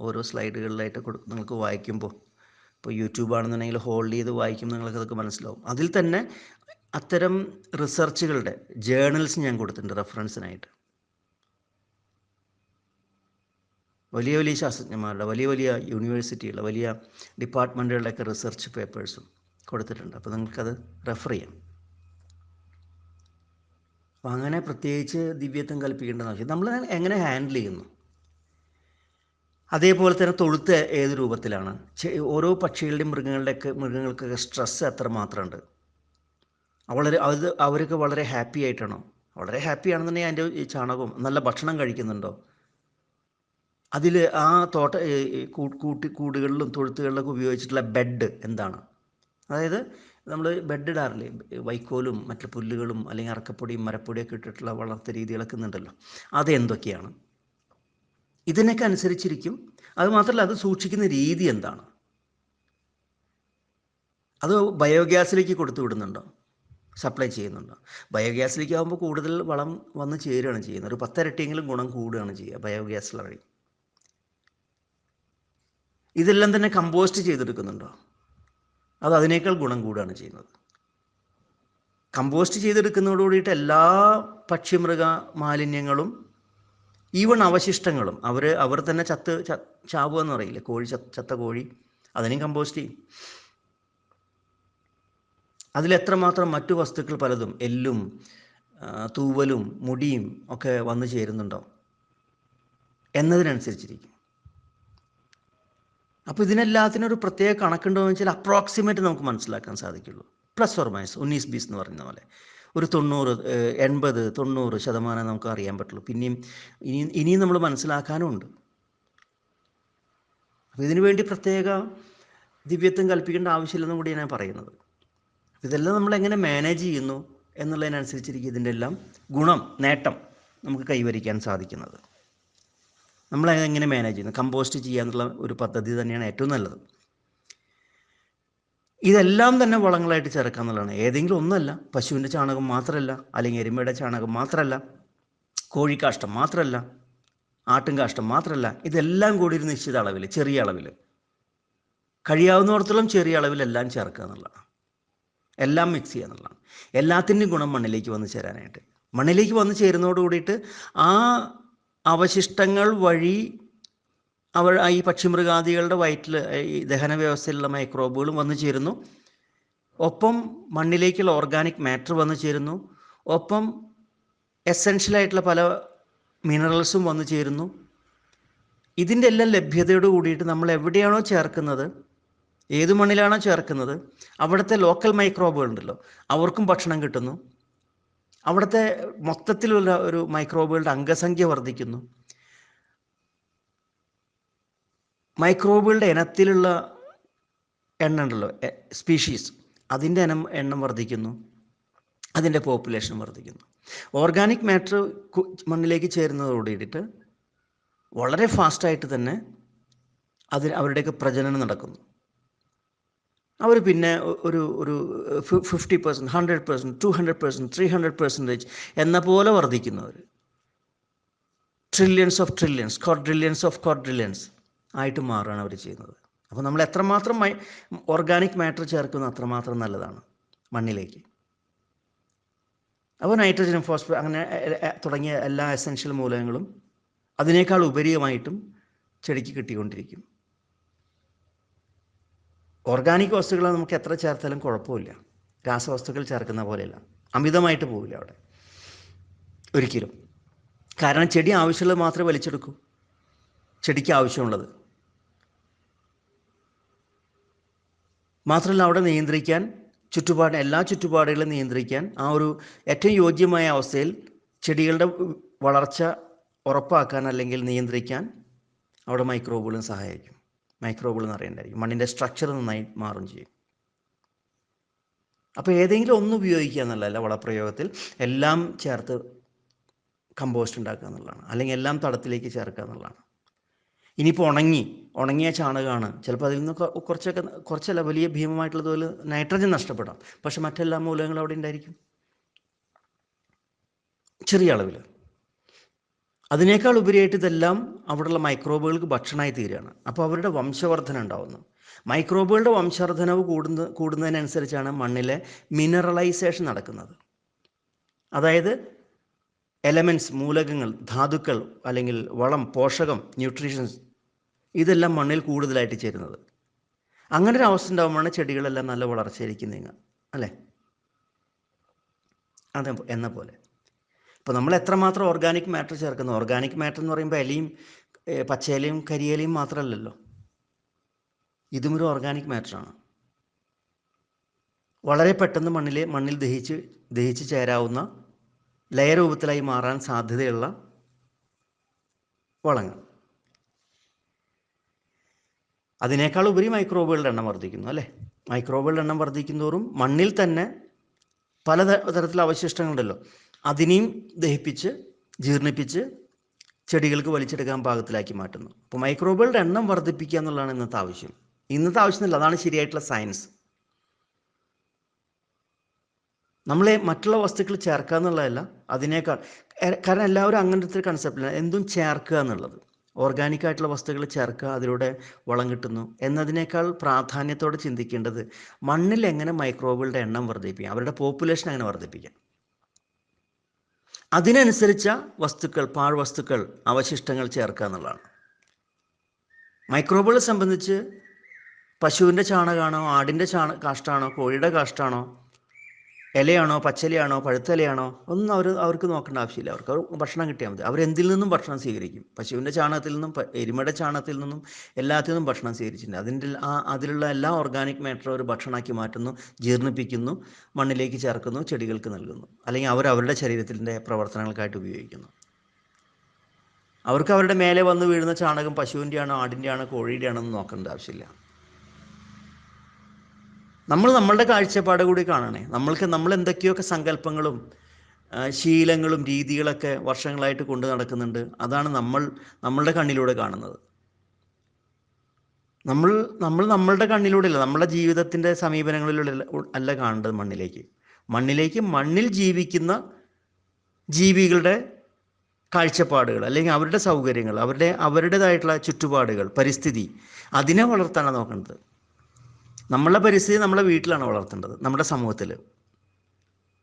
A: ഓരോ സ്ലൈഡുകളിലായിട്ട് നിങ്ങൾക്ക് വായിക്കുമ്പോൾ, ഇപ്പോൾ യൂട്യൂബ് ആണെന്നുണ്ടെങ്കിൽ ഹോൾഡ് ചെയ്ത് വായിക്കുമ്പോൾ നിങ്ങൾക്ക് അതൊക്കെ മനസ്സിലാവും. അതിൽ തന്നെ അത്തരം റിസർച്ചുകളുടെ ജേർണൽസ് ഞാൻ കൊടുത്തിട്ടുണ്ട് റെഫറൻസിനായിട്ട്. വലിയ ശാസ്ത്രജ്ഞന്മാരുടെ, വലിയ യൂണിവേഴ്സിറ്റികളുടെ, വലിയ ഡിപ്പാർട്ട്മെൻറ്റുകളുടെയൊക്കെ റിസർച്ച് പേപ്പേഴ്സും കൊടുത്തിട്ടുണ്ട്. അപ്പോൾ നിങ്ങൾക്കത് റെഫർ ചെയ്യാം. അപ്പോൾ അങ്ങനെ പ്രത്യേകിച്ച് ദിവ്യത്വം കൽപ്പിക്കേണ്ടത് ആവശ്യം. നമ്മൾ എങ്ങനെ ഹാൻഡിൽ ചെയ്യുന്നു, അതേപോലെ തന്നെ തൊഴുത്ത് ഏത് രൂപത്തിലാണ്, ഓരോ പക്ഷികളുടെയും മൃഗങ്ങൾക്കൊക്കെ സ്ട്രെസ്സ് എത്രമാത്രമുണ്ട്, അവരൊക്കെ വളരെ ഹാപ്പി ആയിട്ടാണോ? വളരെ ഹാപ്പി ആണെന്നുണ്ടെങ്കിൽ അതിൻ്റെ ഈ ചാണകവും നല്ല ഭക്ഷണം കഴിക്കുന്നുണ്ടോ, അതിൽ ആ കൂടുകളിലും തൊഴുത്തുകളിലൊക്കെ ഉപയോഗിച്ചിട്ടുള്ള ബെഡ് എന്താണ്, അതായത് നമ്മൾ ബെഡ് ഇടാറില്ലേ, വൈക്കോലും മറ്റു പുല്ലുകളും അല്ലെങ്കിൽ അറക്കപ്പൊടിയും മരപ്പൊടിയൊക്കെ ഇട്ടിട്ടുള്ള വളർത്ത രീതികളൊക്കെ ഉണ്ടല്ലോ, അതെന്തൊക്കെയാണ്? ഇതിനൊക്കെ അനുസരിച്ചിരിക്കും. അതുമാത്രമല്ല, അത് സൂക്ഷിക്കുന്ന രീതി എന്താണ്, അത് ബയോഗ്യാസിലേക്ക് കൊടുത്തു വിടുന്നുണ്ടോ, സപ്ലൈ ചെയ്യുന്നുണ്ടോ? ബയോഗ്യാസിലേക്ക് ആകുമ്പോൾ കൂടുതൽ വളം വന്ന് ചേരുകയാണ് ചെയ്യുന്നത്. ഒരു 10 ഇരട്ടിയെങ്കിലും ഗുണം കൂടുകയാണ് ചെയ്യുക ബയോഗ്യാസിൽ വഴി. ഇതെല്ലാം തന്നെ കമ്പോസ്റ്റ് ചെയ്തെടുക്കുന്നുണ്ടോ, അത് അതിനേക്കാൾ ഗുണം കൂടുകയാണ് ചെയ്യുന്നത്. കമ്പോസ്റ്റ് ചെയ്തെടുക്കുന്നതോടുകൂടിയിട്ട് എല്ലാ പക്ഷിമൃഗ മാലിന്യങ്ങളും, ഈവൺ അവശിഷ്ടങ്ങളും അവർ തന്നെ ചാവുക എന്ന് പറയില്ലേ, ചത്ത കോഴി, അതിനെയും കമ്പോസ്റ്റ് ചെയ്യും. അതിലെത്രമാത്രം മറ്റു വസ്തുക്കൾ പലതും, എല്ലും തൂവലും മുടിയും ഒക്കെ വന്നു ചേരുന്നുണ്ടോ എന്നതിനനുസരിച്ചിരിക്കും. അപ്പോൾ ഇതിനെല്ലാത്തിനും ഒരു പ്രത്യേക കണക്കുണ്ടോ എന്ന് വെച്ചാൽ അപ്രോക്സിമേറ്റ് നമുക്ക് മനസ്സിലാക്കാൻ സാധിക്കുള്ളൂ. പ്ലസ് ഓർ മൈനസ് 19-20 എന്ന് പറയുന്ന പോലെ ഒരു 80-90% നമുക്ക് അറിയാൻ പറ്റുള്ളൂ. ഇനിയും നമ്മൾ മനസ്സിലാക്കാനും ഉണ്ട്. അപ്പോൾ ഇതിനു വേണ്ടി പ്രത്യേക ദിവ്യത്വം കൽപ്പിക്കേണ്ട ആവശ്യമില്ലെന്നും കൂടി ഞാൻ പറയുന്നത്. ഇതെല്ലാം നമ്മൾ എങ്ങനെ മാനേജ് ചെയ്യുന്നു എന്നുള്ളതിനനുസരിച്ചിരിക്കും ഇതിൻ്റെ എല്ലാം നേട്ടം നമുക്ക് കൈവരിക്കാൻ സാധിക്കുന്നത്. നമ്മൾ എങ്ങനെ മാനേജ് ചെയ്യുന്നു, കമ്പോസ്റ്റ് ചെയ്യാന്നുള്ള ഒരു പദ്ധതി തന്നെയാണ് ഏറ്റവും നല്ലത്. ഇതെല്ലാം തന്നെ വളങ്ങളായിട്ട് ചേർക്കുക എന്നുള്ളതാണ്. ഏതെങ്കിലും ഒന്നല്ല, പശുവിൻ്റെ ചാണകം മാത്രമല്ല, അല്ലെങ്കിൽ എരുമയുടെ ചാണകം മാത്രമല്ല, കോഴിക്കാഷ്ടം മാത്രമല്ല, ആട്ടും കാഷ്ടം മാത്രമല്ല, ഇതെല്ലാം കൂടി ഒരു നിശ്ചിത അളവിൽ, ചെറിയ അളവിൽ, കഴിയാവുന്നിടത്തോളം ചെറിയ അളവിലെല്ലാം ചേർക്കുക എന്നുള്ളതാണ്. എല്ലാം മിക്സ് ചെയ്യുക എന്നുള്ളതാണ്. എല്ലാത്തിൻ്റെയും ഗുണം മണ്ണിലേക്ക് വന്ന് ചേരാനായിട്ട്. മണ്ണിലേക്ക് വന്ന് ചേരുന്നതോട് കൂടിയിട്ട് ആ അവശിഷ്ടങ്ങൾ വഴി ഈ പക്ഷിമൃഗാദികളുടെ വയറ്റിൽ ഈ ദഹന വ്യവസ്ഥയിലുള്ള മൈക്രോബുകളും വന്നു ചേരുന്നു. ഒപ്പം മണ്ണിലേക്കുള്ള ഓർഗാനിക് മാറ്റർ വന്നു ചേരുന്നു. ഒപ്പം എസെൻഷ്യലായിട്ടുള്ള പല മിനറൽസും വന്നു ചേരുന്നു. ഇതിൻ്റെ എല്ലാം ലഭ്യതയോട് കൂടിയിട്ട് നമ്മൾ എവിടെയാണോ ചേർക്കുന്നത്, ഏത് മണ്ണിലാണോ ചേർക്കുന്നത്, അവിടുത്തെ ലോക്കൽ മൈക്രോബുകൾ ഉണ്ടല്ലോ, അവർക്കും ഭക്ഷണം കിട്ടുന്നു. അവിടുത്തെ മൊത്തത്തിലുള്ള ഒരു മൈക്രോബുകളുടെ അംഗസംഖ്യ വർദ്ധിക്കുന്നു. മൈക്രോബുകളുടെ ഇനത്തിലുള്ള എണ്ണം ഉണ്ടല്ലോ, സ്പീഷീസ്, അതിൻ്റെ എണ്ണം വർദ്ധിക്കുന്നു, അതിൻ്റെ പോപ്പുലേഷൻ വർദ്ധിക്കുന്നു. ഓർഗാനിക് മാറ്റർ മണ്ണിലേക്ക് ചേരുന്നതോടുകൂടിയിട്ട് വളരെ ഫാസ്റ്റായിട്ട് തന്നെ അവരുടെയൊക്കെ പ്രജനനം നടക്കുന്നു. അവർ പിന്നെ ഒരു 50%, 100%, 200%, 300% എന്ന പോലെ വർദ്ധിക്കുന്നവർ, ട്രില്യൺസ് ഓഫ് ട്രില്യൺസ്, ക്വാഡ്രില്യൺസ് ഓഫ് ക്വാഡ്രില്യൺസ് ആയിട്ട് മാറുകയാണ് അവർ ചെയ്യുന്നത്. അപ്പോൾ നമ്മൾ എത്രമാത്രം ഓർഗാനിക് മാറ്റർ ചേർക്കുന്നു അത്രമാത്രം നല്ലതാണ് മണ്ണിലേക്ക്. അപ്പോൾ നൈട്രജനും ഫോസ്ഫറസ് അങ്ങനെ തുടങ്ങിയ എല്ലാ എസെൻഷ്യൽ മൂലകങ്ങളും അതിനേക്കാൾ ഉപരിയുമായിട്ടും ചെടിക്ക് കിട്ടിക്കൊണ്ടിരിക്കും. ഓർഗാനിക് വസ്തുക്കൾ നമുക്ക് എത്ര ചേർത്താലും കുഴപ്പമില്ല, രാസവസ്തുക്കൾ ചേർക്കുന്ന പോലെയല്ല, അമിതമായിട്ട് പോവില്ല അവിടെ ഒരിക്കലും. കാരണം ചെടി ആവശ്യമുള്ളത് മാത്രമേ വലിച്ചെടുക്കൂ, ചെടിക്ക് ആവശ്യമുള്ളത് മാത്രമല്ല. അവിടെ നിയന്ത്രിക്കാൻ എല്ലാ ചുറ്റുപാടുകളും നിയന്ത്രിക്കാൻ ആ ഒരു ഏറ്റവും യോഗ്യമായ അവസ്ഥയിൽ ചെടികളുടെ വളർച്ച ഉറപ്പാക്കാൻ അല്ലെങ്കിൽ നിയന്ത്രിക്കാൻ അവിടെ മൈക്രോബുകളും സഹായിക്കും. മൈക്രോബുകൾ നിറയേണ്ടായിരിക്കും, മണ്ണിൻ്റെ സ്ട്രക്ചർ നന്നായി മാറും ചെയ്യും. അപ്പോൾ ഏതെങ്കിലും ഒന്ന് ഉപയോഗിക്കുക എന്നുള്ളതല്ല വളപ്രയോഗത്തിൽ, എല്ലാം ചേർത്ത് കമ്പോസ്റ്റ് ഉണ്ടാക്കുക എന്നുള്ളതാണ്, അല്ലെങ്കിൽ എല്ലാം തടത്തിലേക്ക് ചേർക്കുക എന്നുള്ളതാണ്. ഇനിയിപ്പോൾ ഉണങ്ങിയ ചാണകമാണ്, ചിലപ്പോൾ അതിൽ നിന്ന് കുറച്ചല്ല വലിയ ഭീമമായിട്ടുള്ളതുപോലെ നൈട്രജൻ നഷ്ടപ്പെടാം, പക്ഷെ മറ്റെല്ലാ മൂലകങ്ങളും അവിടെ ഉണ്ടായിരിക്കും ചെറിയ അളവിൽ. അതിനേക്കാൾ ഉപരിയായിട്ട് ഇതെല്ലാം അവിടെയുള്ള മൈക്രോബുകൾക്ക് ഭക്ഷണമായി തീരുകയാണ്. അപ്പോൾ അവരുടെ വംശവർധന ഉണ്ടാവുന്നു. മൈക്രോബുകളുടെ വംശവർധനവ് കൂടുന്നതിനനുസരിച്ചാണ് മണ്ണിലെ മിനറലൈസേഷൻ നടക്കുന്നത്. അതായത് എലമെൻറ്റ്സ്, മൂലകങ്ങൾ, ധാതുക്കൾ, അല്ലെങ്കിൽ വളം, പോഷകം, ന്യൂട്രീഷൻസ്, ഇതെല്ലാം മണ്ണിൽ കൂടുതലായിട്ട് ചേരുന്നത്. അങ്ങനെ ഒരു അവസ്ഥ ഉണ്ടാകുമ്പോഴാണ് ചെടികളെല്ലാം നല്ല വളർച്ചയിലേക്ക് നീങ്ങുക, അല്ലേ? അതെ, എന്ന പോലെ ഇപ്പോൾ നമ്മൾ എത്രമാത്രം ഓർഗാനിക് മാറ്റർ ചേർക്കുന്നു. ഓർഗാനിക് മാറ്റർ എന്ന് പറയുമ്പോൾ ഇലയും പച്ചയിലയും കരിയിലയും മാത്രമല്ലല്ലോ, ഇതും ഒരു ഓർഗാനിക് മാറ്ററാണ്. വളരെ പെട്ടെന്ന് മണ്ണിൽ ദഹിച്ച് ചേരാവുന്ന ലയരൂപത്തിലായി മാറാൻ സാധ്യതയുള്ള വളങ്ങൾ. അതിനേക്കാൾ ഉപരി മൈക്രോബുകളുടെ എണ്ണം വർദ്ധിക്കുന്നു, അല്ലേ? മൈക്രോബുകളുടെ എണ്ണം വർദ്ധിക്കുന്നതോറും മണ്ണിൽ തന്നെ പലതരത്തിലുള്ള അവശിഷ്ടങ്ങളുണ്ടല്ലോ, അതിനെയും ദഹിപ്പിച്ച് ജീർണിപ്പിച്ച് ചെടികൾക്ക് വലിച്ചെടുക്കാൻ പാകത്തിലാക്കി മാറ്റുന്നു. അപ്പോൾ മൈക്രോബുകളുടെ എണ്ണം വർദ്ധിപ്പിക്കുക എന്നുള്ളതാണ് ഇന്നത്തെ ആവശ്യം. അതാണ് ശരിയായിട്ടുള്ള സയൻസ്. നമ്മളെ മറ്റുള്ള വസ്തുക്കൾ ചേർക്കുക എന്നുള്ളതല്ല, അതിനേക്കാൾ, കാരണം എല്ലാവരും അങ്ങനത്തെ ഒരു കൺസെപ്റ്റിലാണ് എന്തും ചേർക്കുക എന്നുള്ളത്. ഓർഗാനിക്കായിട്ടുള്ള വസ്തുക്കൾ ചേർക്കുക, അതിലൂടെ വളം കിട്ടുന്നു എന്നതിനേക്കാൾ പ്രാധാന്യത്തോടെ ചിന്തിക്കേണ്ടത് മണ്ണിൽ എങ്ങനെ മൈക്രോബുകളുടെ എണ്ണം വർദ്ധിപ്പിക്കാം, അവരുടെ പോപ്പുലേഷൻ എങ്ങനെ വർദ്ധിപ്പിക്കാം, അതിനനുസരിച്ച വസ്തുക്കൾ, പാഴ്വസ്തുക്കൾ, അവശിഷ്ടങ്ങൾ ചേർക്കുക എന്നുള്ളതാണ്. മൈക്രോബുകളെ സംബന്ധിച്ച് പശുവിൻ്റെ ചാണകമാണോ, ആടിൻ്റെ കാഷ്ടമാണോ, കോഴിയുടെ കാഷ്ടമാണോ, ഇലയാണോ, പച്ചിലയാണോ, പഴുത്തലയാണോ, ഒന്നും അവർക്ക് നോക്കേണ്ട ആവശ്യമില്ല. അവർക്ക് ഭക്ഷണം കിട്ടിയാൽ മതി. അവരെന്തിൽ നിന്നും ഭക്ഷണം സ്വീകരിക്കും. പശുവിൻ്റെ ചാണകത്തിൽ നിന്നും എരുമയുടെ ചാണകത്തിൽ നിന്നും എല്ലാത്തിൽ നിന്നും ഭക്ഷണം സ്വീകരിച്ചിട്ടുണ്ട്. അതിലുള്ള എല്ലാ ഓർഗാനിക് മാറ്ററും അവർ ഭക്ഷണമാക്കി മാറ്റുന്നു, ജീർണിപ്പിക്കുന്നു, മണ്ണിലേക്ക് ചേർക്കുന്നു, ചെടികൾക്ക് നൽകുന്നു, അല്ലെങ്കിൽ അവരുടെ ശരീരത്തിൻ്റെ പ്രവർത്തനങ്ങൾക്കായിട്ട് ഉപയോഗിക്കുന്നു. അവർക്ക് അവരുടെ മേലെ വന്ന് വീഴുന്ന ചാണകം പശുവിൻ്റെ ആണോ, ആടിൻ്റെ ആണോ, കോഴിയുടെ ആണോ എന്ന് നോക്കേണ്ട ആവശ്യമില്ല. നമ്മളുടെ കാഴ്ചപ്പാട് കൂടി കാണണേ. നമ്മൾ എന്തൊക്കെയൊക്കെ സങ്കല്പങ്ങളും ശീലങ്ങളും രീതികളൊക്കെ വർഷങ്ങളായിട്ട് കൊണ്ടു നടക്കുന്നുണ്ട്. അതാണ് നമ്മളുടെ കണ്ണിലൂടെ കാണുന്നത്. നമ്മൾ നമ്മളുടെ കണ്ണിലൂടെയല്ല, നമ്മുടെ ജീവിതത്തിൻ്റെ സമീപനങ്ങളിലൂടെ അല്ല കാണേണ്ടത് മണ്ണിൽ ജീവിക്കുന്ന ജീവികളുടെ കാഴ്ചപ്പാടുകൾ, അല്ലെങ്കിൽ അവരുടെ സൗകര്യങ്ങൾ, അവരുടേതായിട്ടുള്ള ചുറ്റുപാടുകൾ, പരിസ്ഥിതി, അതിനെ വളർത്താനാണ് നോക്കേണ്ടത്. നമ്മളെ പരിസ്ഥിതി നമ്മളെ വീട്ടിലാണ് വളർത്തേണ്ടത്, നമ്മുടെ സമൂഹത്തിൽ,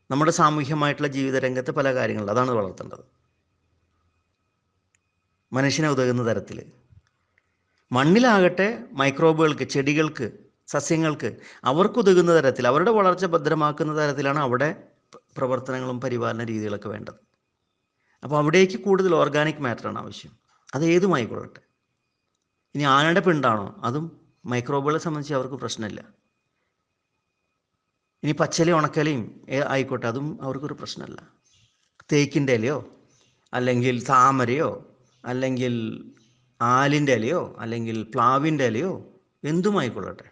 A: നമ്മുടെ സാമൂഹ്യമായിട്ടുള്ള ജീവിത രംഗത്ത് പല കാര്യങ്ങളും അതാണ് വളർത്തേണ്ടത്, മനുഷ്യനെ ഉതകുന്ന തരത്തിൽ. മണ്ണിലാകട്ടെ മൈക്രോബുകൾക്ക്, ചെടികൾക്ക്, സസ്യങ്ങൾക്ക് അവർക്കുതകുന്ന തരത്തിൽ, അവരുടെ വളർച്ച ഭദ്രമാക്കുന്ന തരത്തിലാണ് അവിടെ പ്രവർത്തനങ്ങളും പരിപാലന രീതികളൊക്കെ വേണ്ടത്. അപ്പോൾ അവിടേക്ക് കൂടുതൽ ഓർഗാനിക് മാറ്ററാണ് ആവശ്യം. അത് ഏതുമായിക്കൊള്ളട്ടെ. ഇനി ആനയുടെ പിണ്ടാണോ, അതും മൈക്രോബുകളെ സംബന്ധിച്ച് അവർക്ക് പ്രശ്നമില്ല. ഇനി പച്ചിലയും ഉണക്കലയും ആയിക്കോട്ടെ, അതും അവർക്കൊരു പ്രശ്നമല്ല. തേക്കിൻ്റെ ഇലയോ അല്ലെങ്കിൽ താമരയോ അല്ലെങ്കിൽ ആലിൻ്റെ ഇലയോ അല്ലെങ്കിൽ പ്ലാവിൻ്റെ ഇലയോ എന്തുമായിക്കൊള്ളട്ടെ,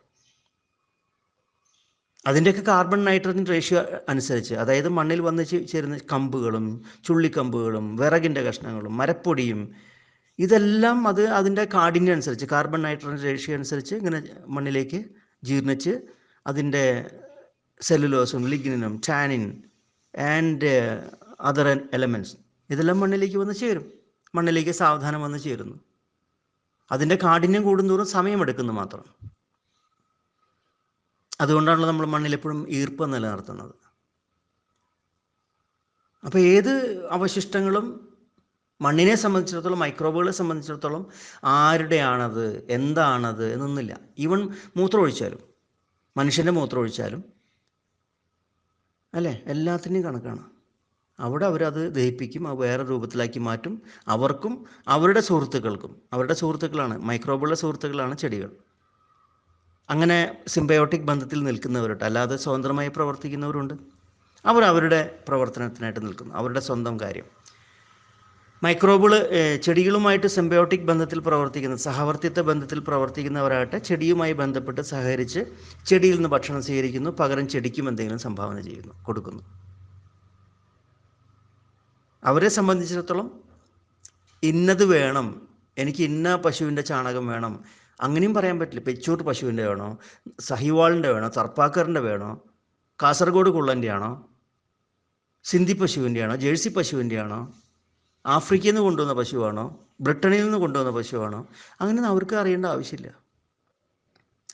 A: അതിൻ്റെയൊക്കെ കാർബൺ നൈട്രജൻ റേഷ്യോ അനുസരിച്ച്, അതായത് മണ്ണിൽ വന്ന് ചേരുന്ന കമ്പുകളും ചുള്ളിക്കമ്പുകളും വിറകിൻ്റെ കഷ്ണങ്ങളും മരപ്പൊടിയും ഇതെല്ലാം അതിൻ്റെ കാഠിന്യം അനുസരിച്ച്, കാർബൺ നൈട്രജൻ റേഷ്യോ അനുസരിച്ച് ഇങ്ങനെ മണ്ണിലേക്ക് ജീർണിച്ച് അതിൻ്റെ സെല്ലുലോസും ലിഗ്നിനും ടാനിൻ ആൻഡ് അതർ എലമെൻറ്റ്സ് ഇതെല്ലാം മണ്ണിലേക്ക് വന്ന് ചേരും. മണ്ണിലേക്ക് സാവധാനം വന്ന് ചേരുന്നു. അതിൻ്റെ കാഠിന്യം കൂടുന്തോറും സമയമെടുക്കുന്നു മാത്രം. അതുകൊണ്ടാണല്ലോ നമ്മൾ മണ്ണിലെപ്പോഴും ഈർപ്പം നിലനിർത്തുന്നത്. അപ്പോൾ ഏത് അവശിഷ്ടങ്ങളും മണ്ണിനെ സംബന്ധിച്ചിടത്തോളം, മൈക്രോബുകളെ സംബന്ധിച്ചിടത്തോളം ആരുടെയാണത്, എന്താണത് എന്നൊന്നുമില്ല. ഈവൻ മൂത്രമൊഴിച്ചാലും, മനുഷ്യൻ്റെ മൂത്രമൊഴിച്ചാലും അല്ലേ, എല്ലാത്തിൻ്റെയും കണക്കാണ്. അവിടെ അവരത് ദഹിപ്പിക്കും, അത് വേറെ രൂപത്തിലാക്കി മാറ്റും. അവർക്കും അവരുടെ സുഹൃത്തുക്കളാണ് മൈക്രോബുകളുടെ സുഹൃത്തുക്കളാണ് ചെടികൾ. അങ്ങനെ സിംബയോട്ടിക് ബന്ധത്തിൽ നിൽക്കുന്നവരുണ്ട്, അല്ലാതെ സ്വതന്ത്രമായി പ്രവർത്തിക്കുന്നവരുണ്ട്. അവരുടെ പ്രവർത്തനത്തിനായിട്ട് നിൽക്കുന്നു, അവരുടെ സ്വന്തം കാര്യം. മൈക്രോബുകൾ ചെടികളുമായിട്ട് സിംബയോട്ടിക് ബന്ധത്തിൽ പ്രവർത്തിക്കുന്ന, സഹവർത്തിത്വ ബന്ധത്തിൽ പ്രവർത്തിക്കുന്നവരാകട്ടെ ചെടിയുമായി ബന്ധപ്പെട്ട് സഹകരിച്ച് ചെടിയിൽ നിന്ന് ഭക്ഷണം സ്വീകരിക്കുന്നു, പകരം ചെടിക്കും എന്തെങ്കിലും സംഭാവന കൊടുക്കുന്നു. അവരെ സംബന്ധിച്ചിടത്തോളം ഇന്നത് വേണം, എനിക്ക് ഇന്ന പശുവിൻ്റെ ചാണകം വേണം, അങ്ങനെയും പറയാൻ പറ്റില്ല. പെച്ചൂർ പശുവിൻ്റെ വേണോ, സഹിവാളിൻ്റെ വേണോ, തർപ്പാക്കറിൻ്റെ വേണോ, കാസർഗോഡ് കുള്ളൻ്റെ ആണോ, സിന്ധി പശുവിൻ്റെ ആണോ, ജേഴ്സി പശുവിൻ്റെ ആണോ, ആഫ്രിക്കയിൽ നിന്ന് കൊണ്ടുവന്ന പശുവാണോ, ബ്രിട്ടനിൽ നിന്ന് കൊണ്ടുവന്ന പശുവാണോ, അങ്ങനെ അവർക്ക് അറിയേണ്ട ആവശ്യമില്ല.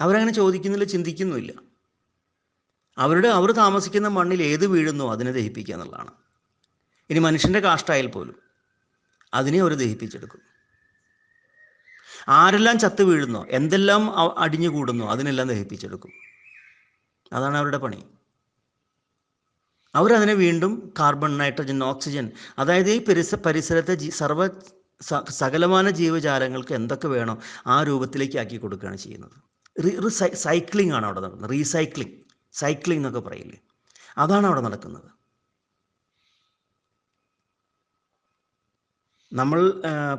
A: അവരങ്ങനെ ചോദിക്കുന്നില്ല, ചിന്തിക്കുന്നുമില്ല. അവർ താമസിക്കുന്ന മണ്ണിൽ ഏത് വീഴുന്നോ അതിനെ ദഹിപ്പിക്കുക എന്നുള്ളതാണ്. ഇനി മനുഷ്യൻ്റെ കാഷ്ടായാൽ പോലും അതിനെ അവർ ദഹിപ്പിച്ചെടുക്കും. ആരെല്ലാം ചത്ത് വീഴുന്നോ, എന്തെല്ലാം അടിഞ്ഞു കൂടുന്നോ അതിനെല്ലാം ദഹിപ്പിച്ചെടുക്കും. അതാണ് അവരുടെ പണി. അവരതിനെ വീണ്ടും കാർബൺ, നൈട്രജൻ, ഓക്സിജൻ, അതായത് ഈ പരിസരത്തെ സകലമാന ജീവജാലങ്ങൾക്ക് എന്തൊക്കെ വേണോ ആ രൂപത്തിലേക്ക് ആക്കി കൊടുക്കുകയാണ് ചെയ്യുന്നത്. സൈക്ലിംഗ് ആണ് അവിടെ നടക്കുന്നത്. സൈക്ലിംഗ് എന്നൊക്കെ പറയില്ലേ, അതാണ് അവിടെ നടക്കുന്നത്. നമ്മൾ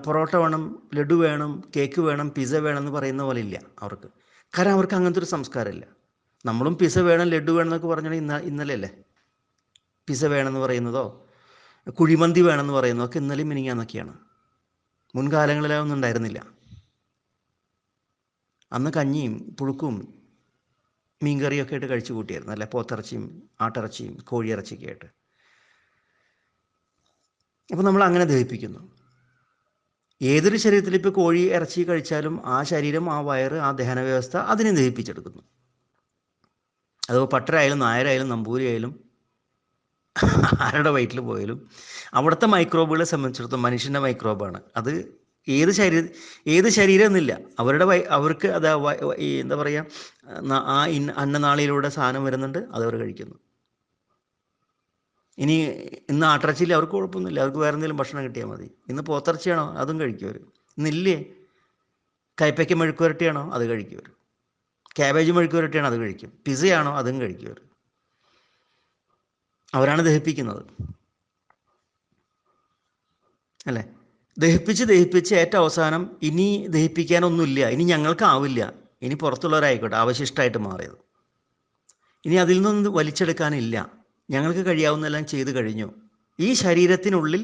A: പൊറോട്ട വേണം, ലഡു വേണം, കേക്ക് വേണം, പിസ്സ വേണം എന്ന് പറയുന്ന പോലെ ഇല്ല അവർക്ക്. കാരണം അവർക്ക് അങ്ങനത്തെ ഒരു സംസ്കാരമില്ല. നമ്മളും പിസ്സ വേണം, ലഡു വേണം എന്നൊക്കെ പറഞ്ഞാൽ ഇന്നലെ അല്ലേ പിസ്സ വേണമെന്ന് പറയുന്നതോ കുഴിമന്തി വേണമെന്ന് പറയുന്നതോ ഒക്കെ ഇന്നലെയും മിനിങ്ങാന്നൊക്കെയാണ്. മുൻകാലങ്ങളിലൊന്നും ഉണ്ടായിരുന്നില്ല. അന്ന് കഞ്ഞിയും പുഴുക്കും മീൻകറിയൊക്കെ ആയിട്ട് കഴിച്ചു കൂട്ടിയായിരുന്നു, അല്ലെ, പോത്തിറച്ചിയും ആട്ടിറച്ചിയും കോഴിയിറച്ചിയൊക്കെ ആയിട്ട്. അപ്പോൾ നമ്മൾ അങ്ങനെ ദഹിപ്പിക്കുന്നു. ഏതൊരു ശരീരത്തിൽ ഇപ്പോൾ കോഴി ഇറച്ചി കഴിച്ചാലും ആ ശരീരം, ആ വയറ്, ആ ദഹന വ്യവസ്ഥ അതിനെ ദഹിപ്പിച്ചെടുക്കുന്നു. അത് പട്ടരായാലും നായരായാലും നമ്പൂരിയായാലും ആരുടെ വയറ്റിൽ പോയാലും അവിടുത്തെ മൈക്രോബുകളെ സംബന്ധിച്ചിടത്തോളം മനുഷ്യൻ്റെ മൈക്രോബാണ് അത്. ഏത് ശരീരം എന്നില്ല, അവർക്ക് അത് എന്താ പറയുക, ആ അന്നനാളിയിലൂടെ സാധനം വരുന്നുണ്ട്, അതവർ കഴിക്കുന്നു. ഇന്ന് ആട്ടിറച്ചിയിൽ അവർക്ക് കുഴപ്പമൊന്നുമില്ല, അവർക്ക് വേറെ എന്തെങ്കിലും ഭക്ഷണം കിട്ടിയാൽ മതി. ഇന്ന് പോത്തിറച്ചിയാണോ, അതും കഴിക്കും അവർ. ഇന്നില്ലേ കയ്പ്പയ്ക്ക മെഴുക്കുവരട്ടിയാണോ, അത് കഴിക്കും അവർ. ക്യാബേജ് മെഴുക്കുവരട്ടിയാണോ, അത് കഴിക്കും. പിസയാണോ, അതും കഴിക്കും അവർ. അവരാണ് ദഹിപ്പിക്കുന്നത്, അല്ലേ? ദഹിപ്പിച്ച് ഏറ്റവും അവസാനം ഇനി ദഹിപ്പിക്കാനൊന്നുമില്ല, ഇനി ഞങ്ങൾക്കാവില്ല, ഇനി പുറത്തുള്ളവരായിക്കോട്ടെ അവശിഷ്ടമായിട്ട് മാറിയത്, ഇനി അതിൽ നിന്നൊന്നും വലിച്ചെടുക്കാനില്ല, ഞങ്ങൾക്ക് കഴിയാവുന്നതെല്ലാം ചെയ്തു കഴിഞ്ഞു, ഈ ശരീരത്തിനുള്ളിൽ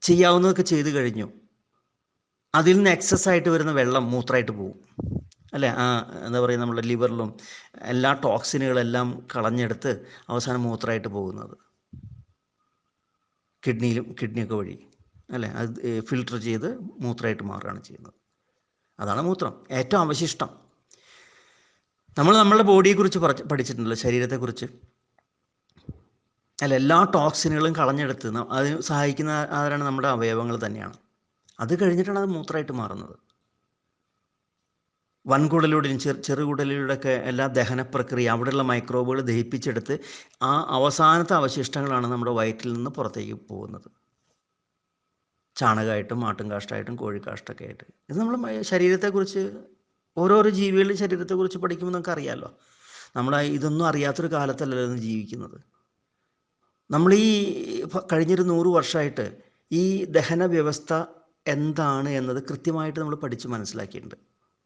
A: ചെയ്യാവുന്നതൊക്കെ ചെയ്തു കഴിഞ്ഞു, അതിൽ നിന്ന് എക്സസ് ആയിട്ട് വരുന്ന വെള്ളം മൂത്രമായിട്ട് പോകും അല്ലേ. എന്താ പറയുക, നമ്മുടെ ലിവറിലും എല്ലാ ടോക്സിനുകളെല്ലാം കളഞ്ഞെടുത്ത് അവസാനം മൂത്രമായിട്ട് പോകുന്നത് കിഡ്നിയൊക്കെ വഴി അല്ലേ. അത് ഫിൽട്ടർ ചെയ്ത് മൂത്രമായിട്ട് മാറുകയാണ് ചെയ്യുന്നത്. അതാണ് മൂത്രം, ഏറ്റവും അവശിഷ്ടം. നമ്മളുടെ ബോഡിയെക്കുറിച്ച് പഠിച്ചിട്ടുണ്ടല്ലോ, ശരീരത്തെക്കുറിച്ച് അല്ല. എല്ലാ ടോക്സിനുകളും കളഞ്ഞെടുത്ത് അതിന് സഹായിക്കുന്ന ആരാണ്? നമ്മുടെ അവയവങ്ങൾ തന്നെയാണ്. അത് കഴിഞ്ഞിട്ടാണ് അത് മൂത്രമായിട്ട് മാറുന്നത്. വൻകുടലിലൂടെയും ചെറുകുടലിലൂടെയൊക്കെ എല്ലാ ദഹന പ്രക്രിയ, അവിടെയുള്ള മൈക്രോബുകൾ ദഹിപ്പിച്ചെടുത്ത് ആ അവസാനത്തെ അവശിഷ്ടങ്ങളാണ് നമ്മുടെ വയറ്റിൽ നിന്ന് പുറത്തേക്ക് പോകുന്നത്. ചാണകമായിട്ടും ആട്ടുംകാഷ്ടമായിട്ടും കോഴിക്കാഷ്ടമൊക്കെ ആയിട്ട്. ഇത് നമ്മൾ ശരീരത്തെക്കുറിച്ച്, ഓരോരോ ജീവികളുടെ ശരീരത്തെക്കുറിച്ച് പഠിക്കുമ്പോൾ നമുക്ക് അറിയാമല്ലോ. നമ്മൾ ഇതൊന്നും അറിയാത്തൊരു കാലത്തല്ലല്ലോ ഇന്ന് ജീവിക്കുന്നത്. നമ്മൾ ഈ കഴിഞ്ഞൊരു 100 വർഷമായിട്ട് ഈ ദഹന വ്യവസ്ഥ എന്താണ് എന്നത് കൃത്യമായിട്ട് നമ്മൾ പഠിച്ച് മനസ്സിലാക്കിയിട്ടുണ്ട്.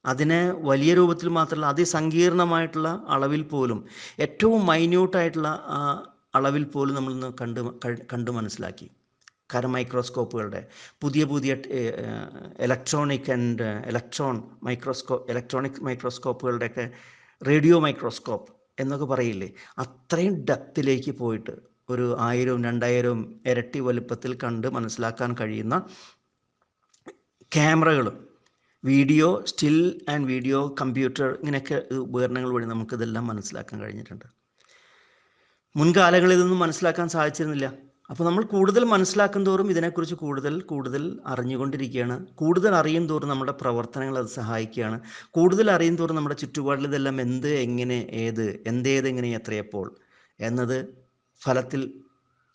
A: അതിനെ വലിയ രൂപത്തിൽ മാത്രമല്ല, അതിസങ്കീർണമായിട്ടുള്ള അളവിൽ പോലും, ഏറ്റവും മൈന്യൂട്ടായിട്ടുള്ള അളവിൽ പോലും നമ്മളിന്ന് കണ്ടു മനസ്സിലാക്കി. കാരണം മൈക്രോസ്കോപ്പുകളുടെ പുതിയ ഇലക്ട്രോണിക് മൈക്രോസ്കോപ്പുകളുടെയൊക്കെ റേഡിയോ മൈക്രോസ്കോപ്പ് എന്നൊക്കെ പറയില്ലേ, അത്രയും ഡെപ്തിലേക്ക് പോയിട്ട് ഒരു 1000-2000 ഇരട്ടി വലുപ്പത്തിൽ കണ്ട് മനസ്സിലാക്കാൻ കഴിയുന്ന ക്യാമറകളും video still and video computer ഇങ്ങനെയൊക്കെ ഉപകരണങ്ങൾ വഴി നമുക്കിതെല്ലാം മനസ്സിലാക്കാൻ കഴിഞ്ഞിട്ടുണ്ട്. മുൻകാലങ്ങളിൽ ഇതൊന്നും മനസ്സിലാക്കാൻ സാധിച്ചിരുന്നില്ല. അപ്പോൾ നമ്മൾ കൂടുതൽ മനസ്സിലാക്കും തോറും ഇതിനെക്കുറിച്ച് കൂടുതൽ അറിഞ്ഞുകൊണ്ടിരിക്കുകയാണ്. കൂടുതൽ അറിയും തോറും നമ്മുടെ പ്രവർത്തനങ്ങൾ അത് സഹായിക്കുകയാണ്. കൂടുതൽ അറിയും തോറും നമ്മുടെ ചുറ്റുപാടിൽ ഇതെല്ലാം എന്ത്, എങ്ങനെ, എങ്ങനെ, എത്രയപ്പോൾ എന്നത് ഫലത്തിൽ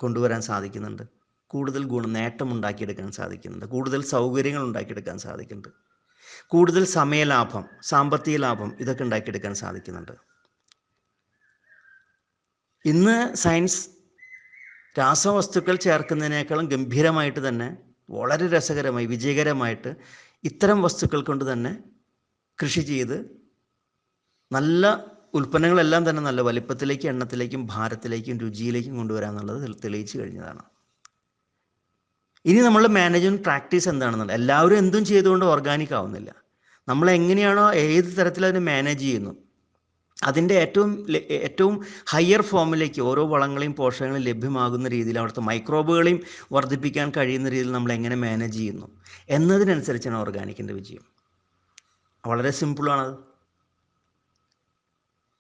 A: കൊണ്ടുവരാൻ സാധിക്കുന്നുണ്ട്. കൂടുതൽ നേട്ടം ഉണ്ടാക്കിയെടുക്കാൻ സാധിക്കുന്നുണ്ട്. കൂടുതൽ സൗകര്യങ്ങൾ ഉണ്ടാക്കിയെടുക്കാൻ സാധിക്കുന്നുണ്ട്. കൂടുതൽ സമയലാഭം, സാമ്പത്തിക ലാഭം ഇതൊക്കെ ഉണ്ടാക്കിയെടുക്കാൻ സാധിക്കുന്നുണ്ട്. ഇന്ന് സയൻസ് രാസവസ്തുക്കൾ ചേർക്കുന്നതിനേക്കാളും ഗംഭീരമായിട്ട് തന്നെ, വളരെ രസകരമായി, വിജയകരമായിട്ട് ഇത്തരം വസ്തുക്കൾ കൊണ്ട് തന്നെ കൃഷി ചെയ്ത് നല്ല ഉൽപ്പന്നങ്ങളെല്ലാം തന്നെ നല്ല വലിപ്പത്തിലേക്കും എണ്ണത്തിലേക്കും ഭാരത്തിലേക്കും രുചിയിലേക്കും കൊണ്ടുവരാമെന്നുള്ളത് തെളിയിച്ചു കഴിഞ്ഞതാണ്. ഇനി നമ്മളുടെ മാനേജ്മെൻറ്റ് പ്രാക്ടീസ് എന്താണെന്നുള്ളത്, എല്ലാവരും എന്തും ചെയ്തുകൊണ്ട് ഓർഗാനിക് ആവുന്നില്ല. നമ്മൾ എങ്ങനെയാണോ ഏത് തരത്തിൽ അതിനെ മാനേജ് ചെയ്യുന്നു, അതിൻ്റെ ഏറ്റവും ഹയർ ഫോമിലേക്ക് ഓരോ വളങ്ങളെയും പോഷകങ്ങളെയും ലഭ്യമാകുന്ന രീതിയിൽ, അവിടുത്തെ മൈക്രോബുകളെയും വർദ്ധിപ്പിക്കാൻ കഴിയുന്ന രീതിയിൽ നമ്മൾ എങ്ങനെ മാനേജ് ചെയ്യുന്നു എന്നതിനനുസരിച്ചാണ് ഓർഗാനിക്കിൻ്റെ വിജയം. വളരെ സിമ്പിളാണത്.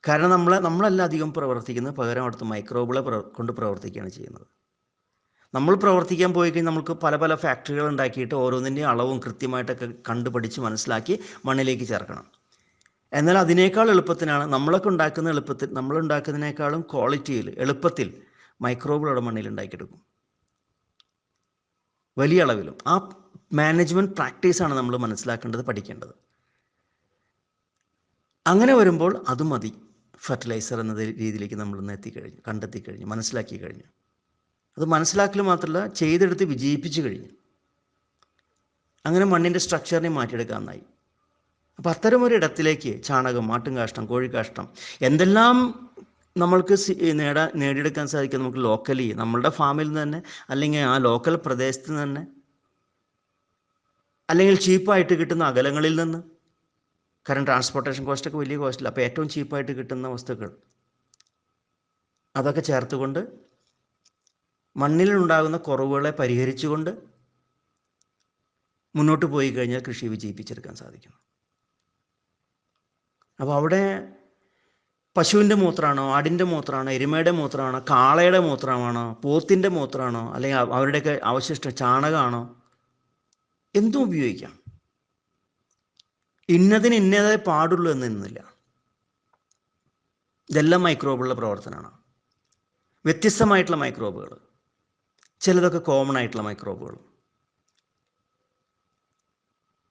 A: കാരണം നമ്മളല്ല അധികം പ്രവർത്തിക്കുന്നത്, പകരം അവിടുത്തെ മൈക്രോബുകളെ കൊണ്ട് പ്രവർത്തിക്കുകയാണ് ചെയ്യുന്നത്. നമ്മൾ പ്രവർത്തിക്കാൻ പോയി കഴിഞ്ഞാൽ നമുക്ക് പല ഫാക്ടറികൾ ഉണ്ടാക്കിയിട്ട് ഓരോന്നിൻ്റെയും അളവും കൃത്യമായിട്ടൊക്കെ കണ്ടുപഠിച്ച് മനസ്സിലാക്കി മണ്ണിലേക്ക് ചേർക്കണം. എന്നാൽ അതിനേക്കാൾ എളുപ്പത്തിനാണ് നമ്മളുണ്ടാക്കുന്നതിനേക്കാളും ക്വാളിറ്റിയിൽ, എളുപ്പത്തിൽ മൈക്രോബുകളുടെ മണ്ണിൽ ഉണ്ടാക്കിയെടുക്കും, വലിയ അളവിലും. ആ മാനേജ്മെൻറ്റ് പ്രാക്ടീസാണ് നമ്മൾ മനസ്സിലാക്കേണ്ടത്, പഠിക്കേണ്ടത്. അങ്ങനെ വരുമ്പോൾ അത് മതി ഫെർട്ടിലൈസർ എന്ന രീതിയിലേക്ക് നമ്മളിന്ന് കണ്ടെത്തിക്കഴിഞ്ഞു, മനസ്സിലാക്കി കഴിഞ്ഞു. അത് മനസ്സിലാക്കൽ മാത്രമല്ല, ചെയ്തെടുത്ത് വിജയിപ്പിച്ചു കഴിഞ്ഞു. അങ്ങനെ മണ്ണിൻ്റെ സ്ട്രക്ചറിനെ മാറ്റിയെടുക്കാമെന്നായി. അപ്പോൾ അത്തരമൊരിടത്തിലേക്ക് ചാണകം, ആട്ടുംകാഷ്ടം, കോഴിക്കാഷ്ടം, എന്തെല്ലാം നമ്മൾക്ക് നേടിയെടുക്കാൻ സാധിക്കും നമുക്ക് ലോക്കലി, നമ്മളുടെ ഫാമിൽ നിന്ന് തന്നെ, അല്ലെങ്കിൽ ആ ലോക്കൽ പ്രദേശത്ത് നിന്ന് തന്നെ, അല്ലെങ്കിൽ ചീപ്പായിട്ട് കിട്ടുന്ന അകലങ്ങളിൽ നിന്ന്. കാരണം ട്രാൻസ്പോർട്ടേഷൻ കോസ്റ്റൊക്കെ വലിയ കോസ്റ്റില്ല. അപ്പോൾ ഏറ്റവും ചീപ്പായിട്ട് കിട്ടുന്ന വസ്തുക്കൾ അതൊക്കെ ചേർത്തുകൊണ്ട് മണ്ണിലുണ്ടാകുന്ന കുറവുകളെ പരിഹരിച്ചുകൊണ്ട് മുന്നോട്ട് പോയി കഴിഞ്ഞാൽ കൃഷി വിജയിപ്പിച്ചെടുക്കാൻ സാധിക്കും. അപ്പോൾ അവിടെ പശുവിൻ്റെ മൂത്രമാണോ, ആടിൻ്റെ മൂത്രമാണോ, എരുമയുടെ മൂത്രമാണോ, കാളയുടെ മൂത്രമാണോ, പോത്തിൻ്റെ മൂത്രമാണോ, അല്ലെങ്കിൽ അവരുടെയൊക്കെ അവശിഷ്ട ചാണകമാണോ, എന്തും ഉപയോഗിക്കാം. ഇന്നതേ പാടുള്ളൂ എന്നൊന്നുമില്ല. ഇതെല്ലാം മൈക്രോബുകളുടെ പ്രവർത്തനമാണ്. വ്യത്യസ്തമായിട്ടുള്ള മൈക്രോബുകൾ, ചിലതൊക്കെ കോമൺ ആയിട്ടുള്ള മൈക്രോബുകൾ.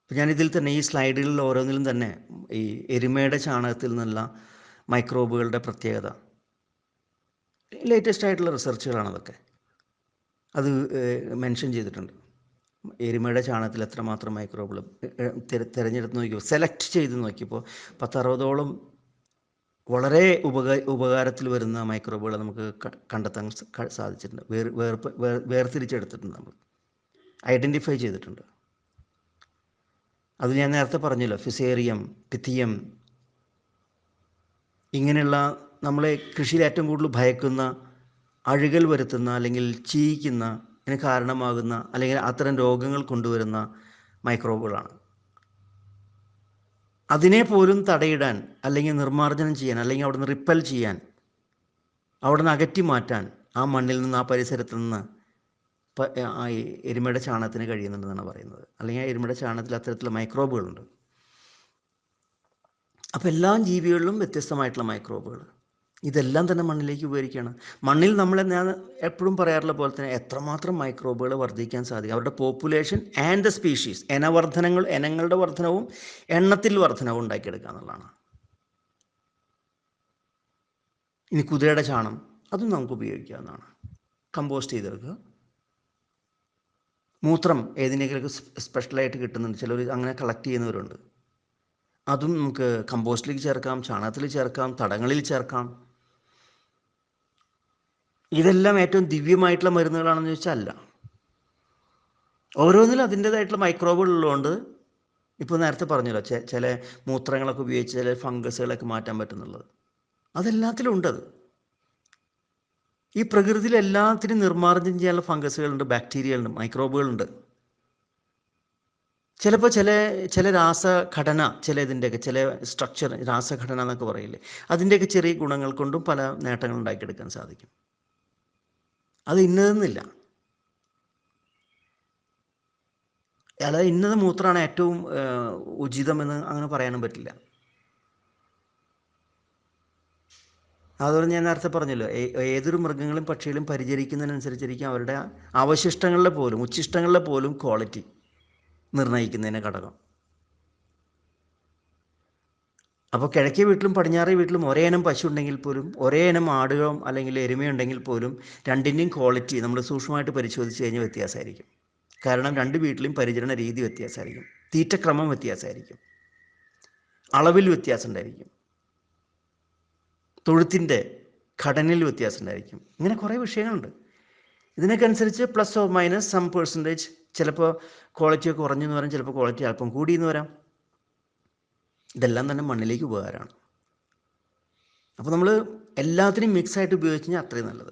A: അപ്പോൾ ഞാനിതിൽ തന്നെ ഈ സ്ലൈഡുകളിൽ ഓരോന്നിലും തന്നെ ഈ എരുമയുടെ ചാണകത്തിൽ നിന്നുള്ള മൈക്രോബുകളുടെ പ്രത്യേകത, ലേറ്റസ്റ്റ് ആയിട്ടുള്ള റിസർച്ചുകളാണ് അതൊക്കെ, അത് മെൻഷൻ ചെയ്തിട്ടുണ്ട്. എരുമയുടെ ചാണകത്തിൽ എത്രമാത്രം മൈക്രോബുകൾ തിരഞ്ഞെടുത്ത് നോക്കിയപ്പോൾ, സെലക്ട് ചെയ്ത് നോക്കിയപ്പോൾ 10-60ഓളം വളരെ ഉപകാരത്തിൽ വരുന്ന മൈക്രോബുകളെ നമുക്ക് കണ്ടെത്താൻ സാധിച്ചിട്ടുണ്ട്. വേർതിരിച്ചെടുത്തിട്ടുണ്ട്, നമ്മൾ ഐഡൻറ്റിഫൈ ചെയ്തിട്ടുണ്ട്. അത് ഞാൻ നേരത്തെ പറഞ്ഞല്ലോ, ഫിസേറിയം, പിത്തിയം, ഇങ്ങനെയുള്ള നമ്മളെ കൃഷിയിൽ ഏറ്റവും കൂടുതൽ ഭയക്കുന്ന, അഴുകൽ വരുത്തുന്ന അല്ലെങ്കിൽ ചീയിക്കുന്ന ഇതിന് കാരണമാകുന്ന അല്ലെങ്കിൽ അത്തരം രോഗങ്ങൾ കൊണ്ടുവരുന്ന മൈക്രോബുകളാണ്. അതിനെ പോലും തടയിടാൻ അല്ലെങ്കിൽ നിർമ്മാർജ്ജനം ചെയ്യാൻ അല്ലെങ്കിൽ അവിടെ നിന്ന് റിപ്പൽ ചെയ്യാൻ, അവിടെ നിന്ന് അകറ്റി മാറ്റാൻ ആ മണ്ണിൽ നിന്ന്, ആ പരിസരത്ത് നിന്ന് ആ എരുമയുടെ ചാണകത്തിന് കഴിയുന്നുണ്ടെന്നാണ് പറയുന്നത്. അല്ലെങ്കിൽ ആ എരുമയുടെ ചാണകത്തിൽ അത്തരത്തിലുള്ള മൈക്രോബുകളുണ്ട്. അപ്പോൾ എല്ലാ ജീവികളിലും വ്യത്യസ്തമായിട്ടുള്ള മൈക്രോബുകൾ, ഇതെല്ലാം തന്നെ മണ്ണിലേക്ക് ഉപകരിക്കുകയാണ്. മണ്ണിൽ ഞാൻ എപ്പോഴും പറയാറുള്ള പോലെ തന്നെ എത്രമാത്രം മൈക്രോബുകൾ വർദ്ധിക്കാൻ സാധിക്കും, അവരുടെ പോപ്പുലേഷൻ ആൻഡ് ദ സ്പീഷീസ്, ഇനങ്ങളുടെ വർധനവും എണ്ണത്തിൽ വർധനവും ഉണ്ടാക്കിയെടുക്കുക എന്നുള്ളതാണ്. ഇനി കുതിരയുടെ ചാണം, അതും നമുക്ക് ഉപയോഗിക്കാവുന്നതാണ്. കമ്പോസ്റ്റ് ചെയ്തെടുക്കുക. മൂത്രം ഏതിനെങ്കിലും സ്പെഷ്യലായിട്ട് കിട്ടുന്നുണ്ട്, ചിലർ അങ്ങനെ കളക്ട് ചെയ്യുന്നവരുണ്ട്. അതും നമുക്ക് കമ്പോസ്റ്റിലേക്ക് ചേർക്കാം, ചാണകത്തിൽ ചേർക്കാം, തടങ്ങളിൽ ചേർക്കാം. ഇതെല്ലാം ഏറ്റവും ദിവ്യമായിട്ടുള്ള മരുന്നുകളാണെന്ന് ചോദിച്ചാൽ അല്ല. ഓരോന്നിലും അതിൻ്റേതായിട്ടുള്ള മൈക്രോബുകൾ ഉള്ളതുകൊണ്ട്, ഇപ്പോൾ നേരത്തെ പറഞ്ഞല്ലോ, ചില മൂത്രങ്ങളൊക്കെ ഉപയോഗിച്ച് ചില ഫംഗസുകളൊക്കെ മാറ്റാൻ പറ്റുന്നുള്ളത്, അതെല്ലാത്തിലും ഉണ്ടത്. ഈ പ്രകൃതിയിൽ എല്ലാത്തിനും നിർമ്മാർജ്ജനം ചെയ്യാനുള്ള ഫംഗസുകളുണ്ട്, ബാക്ടീരിയകളുണ്ട്, മൈക്രോബുകളുണ്ട്. ചിലപ്പോൾ ചില രാസഘടന, ഇതിൻ്റെയൊക്കെ ചില സ്ട്രക്ചർ, രാസഘടന എന്നൊക്കെ പറയില്ലേ, അതിൻ്റെയൊക്കെ ചെറിയ ഗുണങ്ങൾ കൊണ്ടും പല നേട്ടങ്ങൾ ഉണ്ടാക്കിയെടുക്കാൻ സാധിക്കും. അത് ഇന്നതെന്നില്ല. അല്ലാതെ ഇന്നത് മൂത്രമാണ് ഏറ്റവും ഉചിതമെന്ന് അങ്ങനെ പറയാനും പറ്റില്ല. അതുപോലെ ഞാൻ നേരത്തെ പറഞ്ഞല്ലോ, ഏതൊരു മൃഗങ്ങളും പക്ഷികളും പരിചരിക്കുന്നതിനനുസരിച്ചിരിക്കും അവരുടെ അവശിഷ്ടങ്ങളിലെ പോലും, ഉച്ഛിഷ്ടങ്ങളിലെ പോലും ക്വാളിറ്റി നിർണ്ണയിക്കുന്നതിന് ഘടകം. അപ്പോൾ കിഴക്കേ വീട്ടിലും പടിഞ്ഞാറേ വീട്ടിലും ഒരേ ഇനം പശു ഉണ്ടെങ്കിൽ പോലും, ഒരേ ഇനം ആടുകളോ അല്ലെങ്കിൽ എരുമയുണ്ടെങ്കിൽ പോലും, രണ്ടിൻ്റെയും ക്വാളിറ്റി നമ്മൾ സൂക്ഷ്മമായിട്ട് പരിശോധിച്ച് കഴിഞ്ഞാൽ വ്യത്യാസമായിരിക്കും. കാരണം രണ്ട് വീട്ടിലും പരിചരണ രീതി വ്യത്യാസമായിരിക്കും, തീറ്റക്രമം വ്യത്യാസമായിരിക്കും, അളവിൽ വ്യത്യാസം ഉണ്ടായിരിക്കും, തൊഴുത്തിൻ്റെ ഘടനയിൽ വ്യത്യാസം ഉണ്ടായിരിക്കും. ഇങ്ങനെ കുറേ വിഷയങ്ങളുണ്ട്. ഇതിനൊക്കെ അനുസരിച്ച് plus or minus some percentage, ചിലപ്പോൾ ക്വാളിറ്റിയൊക്കെ കുറഞ്ഞെന്ന് വരാം, ചിലപ്പോൾ ക്വാളിറ്റി അല്പം കൂടിയെന്ന് വരാം. ഇതെല്ലാം തന്നെ മണ്ണിലേക്ക് ഉപകാരമാണ്. അപ്പോൾ നമ്മൾ എല്ലാത്തിനും മിക്സായിട്ട് ഉപയോഗിച്ച് കഴിഞ്ഞാൽ അത്രയും നല്ലത്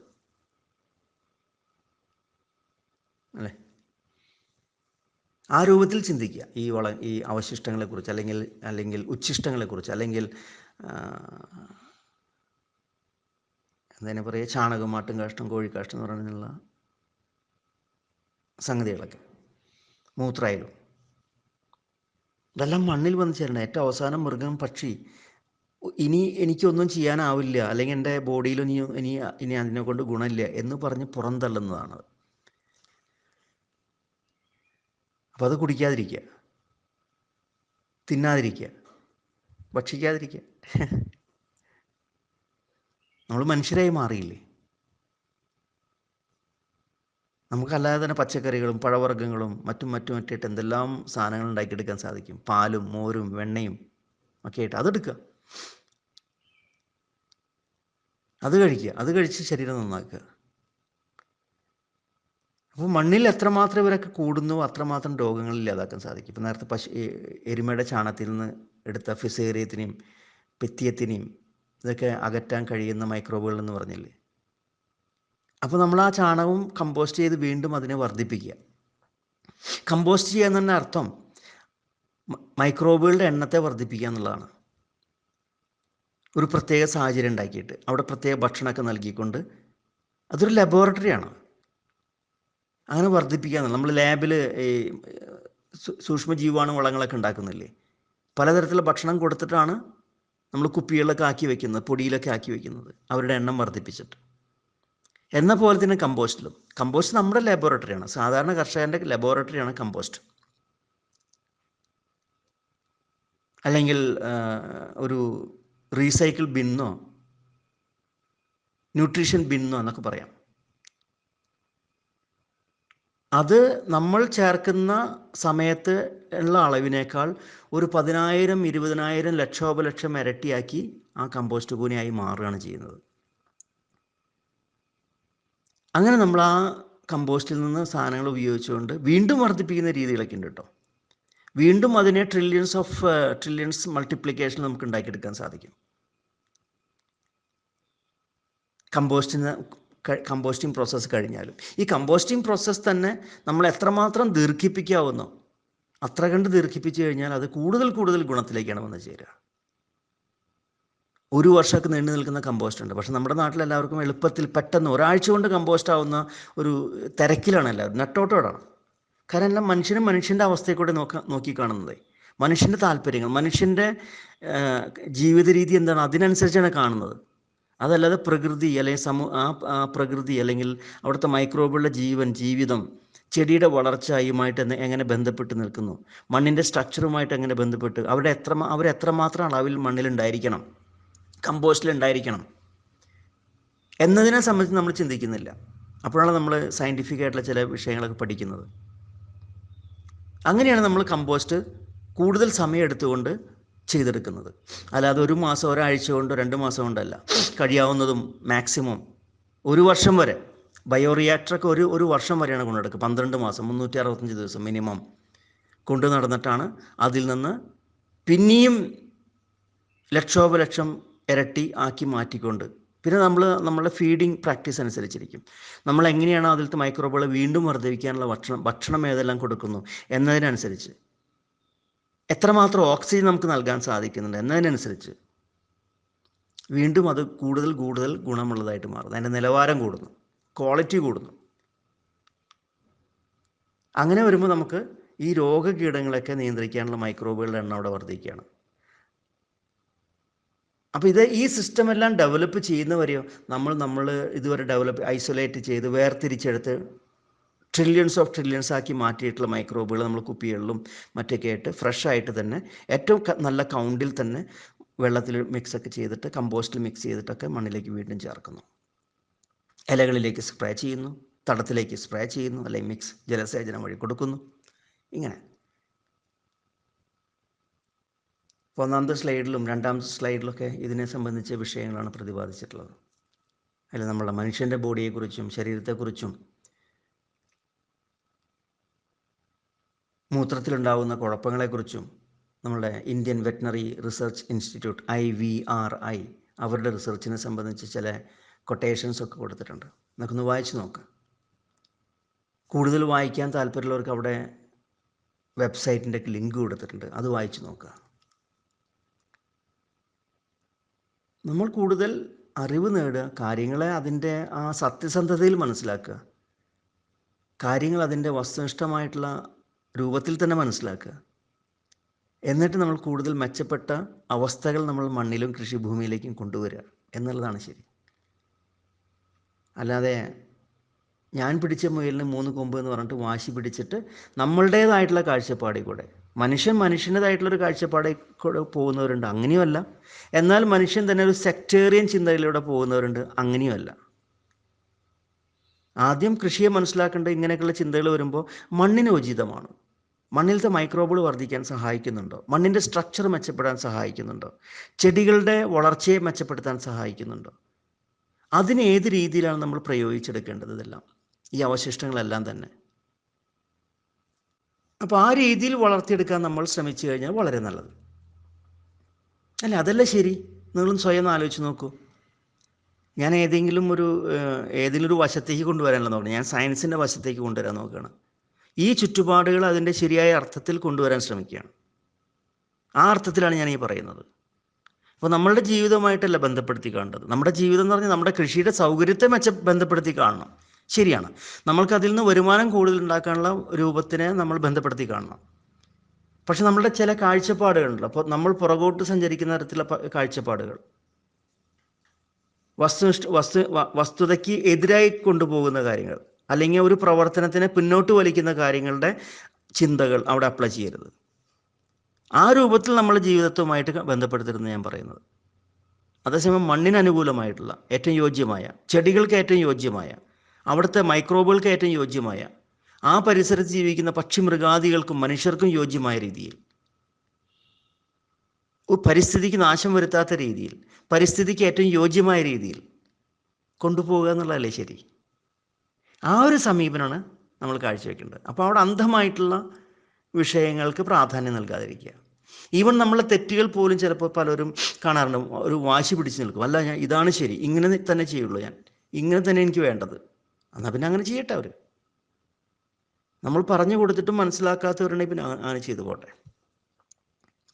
A: അല്ലേ. ആ രൂപത്തിൽ ചിന്തിക്കുക ഈ അവശിഷ്ടങ്ങളെക്കുറിച്ച്, അല്ലെങ്കിൽ ഉച്ഛിഷ്ടങ്ങളെക്കുറിച്ച്, അല്ലെങ്കിൽ എന്താ പറയുക, ചാണകം, മാട്ടും കാഷ്ടം, കോഴിക്കാഷ്ടം എന്ന് പറഞ്ഞുള്ള സംഗതികളൊക്കെ, മൂത്രമായാലും ഇതെല്ലാം മണ്ണിൽ വന്ന് ചേരണം. ഏറ്റവും അവസാനം മൃഗം, പക്ഷി, ഇനി എനിക്കൊന്നും ചെയ്യാനാവില്ല, അല്ലെങ്കിൽ എൻ്റെ ബോഡിയിലും ഇനി അതിനെ കൊണ്ട് ഗുണമില്ല എന്ന് പറഞ്ഞ് പുറന്തള്ളുന്നതാണ്. അപ്പോൾ അത് കുടിക്കാതിരിക്കുക, തിന്നാതിരിക്കുക, ഭക്ഷിക്കാതിരിക്കുക. നമ്മൾ മനുഷ്യരായി മാറിയില്ലേ. നമുക്കല്ലാതെ തന്നെ പച്ചക്കറികളും പഴവർഗ്ഗങ്ങളും മറ്റുമായിട്ട് എന്തെല്ലാം സാധനങ്ങൾ ഉണ്ടാക്കിയെടുക്കാൻ സാധിക്കും. പാലും മോരും വെണ്ണയും ഒക്കെ ആയിട്ട് അതെടുക്കുക, അത് കഴിക്കുക, അത് കഴിച്ച് ശരീരം നന്നാക്കുക. അപ്പോൾ മണ്ണിൽ എത്രമാത്രം ഇവരൊക്കെ കൂടുന്നു അത്രമാത്രം രോഗങ്ങൾ ഇല്ലാതാക്കാൻ സാധിക്കും. ഇപ്പോൾ നേരത്തെ എരുമയുടെ ചാണകത്തിൽ നിന്ന് എടുത്ത ഫിസേറിയത്തിനെയും പിത്തിയത്തിനെയും ഇതൊക്കെ അകറ്റാൻ കഴിയുന്ന മൈക്രോബുകൾ എന്ന് പറഞ്ഞില്ലേ. അപ്പോൾ നമ്മൾ ആ ചാണകവും കമ്പോസ്റ്റ് ചെയ്ത് വീണ്ടും അതിനെ വർദ്ധിപ്പിക്കുക. കമ്പോസ്റ്റ് ചെയ്യുക എന്ന് തന്നെ അർത്ഥം മൈക്രോബുകളുടെ എണ്ണത്തെ വർദ്ധിപ്പിക്കുക എന്നുള്ളതാണ്. ഒരു പ്രത്യേക സാഹചര്യം ഉണ്ടാക്കിയിട്ട് അവിടെ പ്രത്യേക ഭക്ഷണമൊക്കെ നൽകിക്കൊണ്ട്, അതൊരു ലബോറട്ടറിയാണ്. അങ്ങനെ വർദ്ധിപ്പിക്കുക. നമ്മൾ ലാബിൽ ഈ സൂക്ഷ്മജീവാണു വളങ്ങളൊക്കെ ഉണ്ടാക്കുന്നില്ലേ, പലതരത്തിലുള്ള ഭക്ഷണം കൊടുത്തിട്ടാണ് നമ്മൾ കുപ്പികളിലൊക്കെ ആക്കി വയ്ക്കുന്നത്, പൊടിയിലൊക്കെ ആക്കി വയ്ക്കുന്നത്, അവരുടെ എണ്ണം വർദ്ധിപ്പിച്ചിട്ട്. എന്ന പോലെ തന്നെ കമ്പോസ്റ്റ് നമ്മുടെ ലബോറട്ടറിയാണ്, സാധാരണ കർഷകൻ്റെ ലബോറട്ടറിയാണ് കമ്പോസ്റ്റ്. അല്ലെങ്കിൽ ഒരു റീസൈക്കിൾ ബിന്നോ ന്യൂട്രീഷൻ ബിന്നോ എന്നൊക്കെ പറയാം. അത് നമ്മൾ ചേർക്കുന്ന സമയത്ത് ഉള്ള അളവിനേക്കാൾ ഒരു 10,000, 20,000, ലക്ഷോപലക്ഷം ഇരട്ടിയാക്കി ആ കമ്പോസ്റ്റ് കൂനയായി മാറുകയാണ് ചെയ്യുന്നത്. അങ്ങനെ നമ്മൾ ആ കമ്പോസ്റ്റിൽ നിന്ന് സാധനങ്ങൾ ഉപയോഗിച്ചുകൊണ്ട് വീണ്ടും വർദ്ധിപ്പിക്കുന്ന രീതികളൊക്കെ ഉണ്ട് കേട്ടോ. വീണ്ടും അതിനെ ട്രില്യൺസ് മൾട്ടിപ്ലിക്കേഷൻ നമുക്ക് ഉണ്ടാക്കിയെടുക്കാൻ സാധിക്കും. കമ്പോസ്റ്റിംഗ് പ്രോസസ്സ് കഴിഞ്ഞാലും ഈ കമ്പോസ്റ്റിംഗ് പ്രോസസ്സ് തന്നെ നമ്മൾ എത്രമാത്രം ദീർഘിപ്പിക്കാവുന്നോ അത്ര കണ്ട് ദീർഘിപ്പിച്ചു കഴിഞ്ഞാൽ അത് കൂടുതൽ ഗുണത്തിലേക്കാണ് വന്ന് ചേരുക. 1 വർഷമൊക്കെ നീണ്ടു നിൽക്കുന്ന കമ്പോസ്റ്റ് ഉണ്ട്. പക്ഷേ നമ്മുടെ നാട്ടിലെല്ലാവർക്കും എളുപ്പത്തിൽ പെട്ടെന്ന് ഒരാഴ്ച കൊണ്ട് കമ്പോസ്റ്റ് ആവുന്ന ഒരു തിരക്കിലാണ് എല്ലാവരും, നെട്ടോട്ടോടാണ്. കാരണം എല്ലാം മനുഷ്യൻ്റെ അവസ്ഥയെ കൂടെ നോക്കിക്കാണുന്നത്. മനുഷ്യൻ്റെ താല്പര്യങ്ങൾ, മനുഷ്യൻ്റെ ജീവിത രീതി എന്താണ്, അതിനനുസരിച്ചാണ് കാണുന്നത്. അതല്ലാതെ പ്രകൃതി അല്ലെങ്കിൽ പ്രകൃതി അല്ലെങ്കിൽ അവിടുത്തെ മൈക്രോബുകളുടെ ജീവിതം, ചെടിയുടെ വളർച്ചയുമായിട്ട് എങ്ങനെ ബന്ധപ്പെട്ട് നിൽക്കുന്നു, മണ്ണിൻ്റെ സ്ട്രക്ചറുമായിട്ട് എങ്ങനെ ബന്ധപ്പെട്ട് അവരെത്രമാത്രം അളവിൽ മണ്ണിലുണ്ടായിരിക്കണം, കമ്പോസ്റ്റിലുണ്ടായിരിക്കണം എന്നതിനെ സംബന്ധിച്ച് നമ്മൾ ചിന്തിക്കുന്നില്ല. അപ്പോഴാണ് നമ്മൾ സയൻറ്റിഫിക് ആയിട്ടുള്ള ചില വിഷയങ്ങളൊക്കെ പഠിക്കുന്നത്. അങ്ങനെയാണ് നമ്മൾ കമ്പോസ്റ്റ് കൂടുതൽ സമയം എടുത്തുകൊണ്ട് ചെയ്തെടുക്കുന്നത്. അല്ലാതെ 1 മാസം, ഒരാഴ്ച കൊണ്ടോ 2 മാസം കൊണ്ടല്ല. കഴിയാവുന്നതും മാക്സിമം 1 വർഷം വരെ, ബയോറിയാക്ടറൊക്കെ ഒരു വർഷം വരെയാണ് കൊണ്ടെടുക്കുക. 12 മാസം 365 ദിവസം മിനിമം കൊണ്ടു നടന്നിട്ടാണ് അതിൽ നിന്ന് പിന്നെയും ലക്ഷോപലക്ഷം ഇരട്ടി ആക്കി മാറ്റിക്കൊണ്ട്, പിന്നെ നമ്മളുടെ ഫീഡിങ് പ്രാക്ടീസ് അനുസരിച്ചിരിക്കും. നമ്മൾ എങ്ങനെയാണ് അതിലത്തെ മൈക്രോബുകളെ വീണ്ടും വർദ്ധിപ്പിക്കാനുള്ള ഭക്ഷണം ഏതെല്ലാം കൊടുക്കുന്നു എന്നതിനനുസരിച്ച്, എത്രമാത്രം ഓക്സിജൻ നമുക്ക് നൽകാൻ സാധിക്കുന്നുണ്ട് എന്നതിനനുസരിച്ച് വീണ്ടും അത് കൂടുതൽ ഗുണമുള്ളതായിട്ട് മാറുന്നു. അതിൻ്റെ നിലവാരം കൂടുന്നു, ക്വാളിറ്റി കൂടുന്നു. അങ്ങനെ വരുമ്പോൾ നമുക്ക് ഈ രോഗകീടങ്ങളൊക്കെ നിയന്ത്രിക്കാനുള്ള മൈക്രോബുകളുടെ എണ്ണം അവിടെ വർദ്ധിക്കുകയാണ്. അപ്പോൾ ഈ സിസ്റ്റം എല്ലാം ഡെവലപ്പ് ചെയ്യുന്നവരെയോ നമ്മൾ ഇതുവരെ ഐസൊലേറ്റ് ചെയ്ത് വേർതിരിച്ചെടുത്ത് ട്രില്യൺസ് ആക്കി മാറ്റിയിട്ടുള്ള മൈക്രോബുകൾ നമ്മൾ കുപ്പികളിലും മറ്റൊക്കെ ആയിട്ട് ഫ്രഷ് ആയിട്ട് തന്നെ ഏറ്റവും നല്ല കൗണ്ടിൽ തന്നെ വെള്ളത്തിൽ മിക്സൊക്കെ ചെയ്തിട്ട്, കമ്പോസ്റ്റിൽ മിക്സ് ചെയ്തിട്ടൊക്കെ മണ്ണിലേക്ക് വീണ്ടും ചേർക്കുന്നു. ഇലകളിലേക്ക് സ്പ്രേ ചെയ്യുന്നു, തടത്തിലേക്ക് സ്പ്രേ ചെയ്യുന്നു, അല്ലെങ്കിൽ ജലസേചനം വഴി കൊടുക്കുന്നു. ഇങ്ങനെ 1ാമത്തെ സ്ലൈഡിലും 2ാമത്തെ സ്ലൈഡിലൊക്കെ ഇതിനെ സംബന്ധിച്ച വിഷയങ്ങളാണ് പ്രതിപാദിച്ചിട്ടുള്ളത്. അതിൽ നമ്മളുടെ മനുഷ്യൻ്റെ ബോഡിയെക്കുറിച്ചും ശരീരത്തെക്കുറിച്ചും മൂത്രത്തിലുണ്ടാകുന്ന കുഴപ്പങ്ങളെക്കുറിച്ചും നമ്മളുടെ Indian veterinary research institute IVRI അവരുടെ റിസർച്ചിനെ സംബന്ധിച്ച് ചില കൊട്ടേഷൻസൊക്കെ കൊടുത്തിട്ടുണ്ട്. നമുക്കൊന്ന് വായിച്ച് നോക്കാം. കൂടുതൽ വായിക്കാൻ താല്പര്യമുള്ളവർക്ക് അവിടെ വെബ്സൈറ്റിൻ്റെ ലിങ്ക് കൊടുത്തിട്ടുണ്ട്, അത് വായിച്ച് നോക്കുക. നമ്മൾ കൂടുതൽ അറിവ് നേടുക, കാര്യങ്ങളെ അതിൻ്റെ ആ സത്യസന്ധതയിൽ മനസ്സിലാക്കുക, കാര്യങ്ങൾ അതിൻ്റെ വസ്തുനിഷ്ഠമായിട്ടുള്ള രൂപത്തിൽ തന്നെ മനസ്സിലാക്കുക. എന്നിട്ട് നമ്മൾ കൂടുതൽ മെച്ചപ്പെട്ട അവസ്ഥകൾ നമ്മൾ മണ്ണിലും കൃഷിഭൂമിയിലേക്കും കൊണ്ടുവരിക എന്നുള്ളതാണ് ശരി. അല്ലാതെ ഞാൻ പിടിച്ച മുയലിന് 3 കൊമ്പ് എന്ന് പറഞ്ഞിട്ട് വാശി പിടിച്ചിട്ട് നമ്മളുടേതായിട്ടുള്ള കാഴ്ചപ്പാടിൽ കൂടെ, മനുഷ്യൻ്റേതായിട്ടുള്ളൊരു കാഴ്ചപ്പാടിൽ കൂടെ പോകുന്നവരുണ്ട്, അങ്ങനെയുമല്ല. എന്നാൽ മനുഷ്യൻ തന്നെ ഒരു സെക്ടേറിയൻ ചിന്തയിലൂടെ പോകുന്നവരുണ്ട്, അങ്ങനെയുമല്ല. ആദ്യം കൃഷിയെ മനസ്സിലാക്കേണ്ട ഇങ്ങനെയൊക്കെയുള്ള ചിന്തകൾ വരുമ്പോൾ മണ്ണിന് ഉചിതമാണ്, മണ്ണിലത്തെ മൈക്രോബുകൾ വർദ്ധിക്കാൻ സഹായിക്കുന്നുണ്ടോ, മണ്ണിൻ്റെ സ്ട്രക്ചർ മെച്ചപ്പെടാൻ സഹായിക്കുന്നുണ്ടോ, ചെടികളുടെ വളർച്ചയെ മെച്ചപ്പെടുത്താൻ സഹായിക്കുന്നുണ്ടോ, അതിന് ഏത് രീതിയിലാണ് നമ്മൾ പ്രയോഗിച്ചെടുക്കേണ്ടത്, ഇതെല്ലാം ഈ അവശിഷ്ടങ്ങളെല്ലാം തന്നെ. അപ്പോൾ ആ രീതിയിൽ വളർത്തിയെടുക്കാൻ നമ്മൾ ശ്രമിച്ചു കഴിഞ്ഞാൽ വളരെ നല്ലത് അല്ലേ? അതല്ല ശരി. നിങ്ങളും സ്വയം ആലോചിച്ച് നോക്കൂ. ഞാൻ ഏതെങ്കിലും ഒരു വശത്തേക്ക് കൊണ്ടുവരാനല്ല നോക്കണം, ഞാൻ സയൻസിൻ്റെ വശത്തേക്ക് കൊണ്ടുവരാൻ നോക്കുകയാണ്. ഈ ചുറ്റുപാടുകൾ അതിൻ്റെ ശരിയായ അർത്ഥത്തിൽ കൊണ്ടുവരാൻ ശ്രമിക്കുകയാണ്. ആ അർത്ഥത്തിലാണ് ഞാൻ ഈ പറയുന്നത്. അപ്പോൾ നമ്മളുടെ ജീവിതമായിട്ടല്ല ബന്ധപ്പെടുത്തി കാണേണ്ടത്. നമ്മുടെ ജീവിതം എന്ന് പറഞ്ഞാൽ നമ്മുടെ കൃഷിയുടെ സൗകര്യത്തെ ബന്ധപ്പെടുത്തി കാണണം, ശരിയാണ്. നമ്മൾക്ക് അതിൽ നിന്ന് വരുമാനം കൂടുതൽ ഉണ്ടാക്കാനുള്ള രൂപത്തിനെ നമ്മൾ ബന്ധപ്പെടുത്തി കാണണം. പക്ഷെ നമ്മളുടെ ചില കാഴ്ചപ്പാടുകളുണ്ട്. അപ്പോൾ നമ്മൾ പുറകോട്ട് സഞ്ചരിക്കുന്ന തരത്തിലുള്ള കാഴ്ചപ്പാടുകൾ, വസ്തുതയ്ക്ക് എതിരായി കൊണ്ടുപോകുന്ന കാര്യങ്ങൾ, അല്ലെങ്കിൽ ഒരു പ്രവർത്തനത്തിനെ പിന്നോട്ട് വലിക്കുന്ന കാര്യങ്ങളുടെ ചിന്തകൾ അവിടെ അപ്ലൈ ചെയ്യരുത്. ആ രൂപത്തിൽ നമ്മൾ ജീവിതത്തുമായിട്ട് ബന്ധപ്പെടുത്തരുതെന്ന് ഞാൻ പറയുന്നത്. അതേസമയം മണ്ണിന് അനുകൂലമായിട്ടുള്ള, ഏറ്റവും യോജ്യമായ, ചെടികൾക്ക് ഏറ്റവും യോജ്യമായ, അവിടുത്തെ മൈക്രോബുകൾക്ക് ഏറ്റവും യോജ്യമായ, ആ പരിസരത്ത് ജീവിക്കുന്ന പക്ഷി മൃഗാദികൾക്കും മനുഷ്യർക്കും യോജ്യമായ രീതിയിൽ, പരിസ്ഥിതിക്ക് നാശം വരുത്താത്ത രീതിയിൽ, പരിസ്ഥിതിക്ക് ഏറ്റവും യോജ്യമായ രീതിയിൽ കൊണ്ടുപോകുക എന്നുള്ളതല്ലേ ശരി. ആ ഒരു സമീപനമാണ് നമ്മൾ കാഴ്ചവെക്കേണ്ടത്. അപ്പോൾ അവിടെ അന്ധമായിട്ടുള്ള വിഷയങ്ങൾക്ക് പ്രാധാന്യം നൽകാതിരിക്കുക. ഈവൻ നമ്മളെ തെറ്റുകൾ പോലും ചിലപ്പോൾ പലരും കാണാറുണ്ട്, ഒരു വാശി പിടിച്ച് നിൽക്കും. അല്ല, ഞാൻ ഇതാണ് ശരി, ഇങ്ങനെ തന്നെ ചെയ്യുള്ളൂ, ഞാൻ ഇങ്ങനെ തന്നെ എനിക്ക് വേണ്ടത്. എന്നാൽ പിന്നെ അങ്ങനെ ചെയ്യട്ടെ അവർ. നമ്മൾ പറഞ്ഞു കൊടുത്തിട്ടും മനസ്സിലാക്കാത്തവരുണ്ടെങ്കിൽ പിന്നെ അങ്ങനെ ചെയ്തു പോട്ടെ.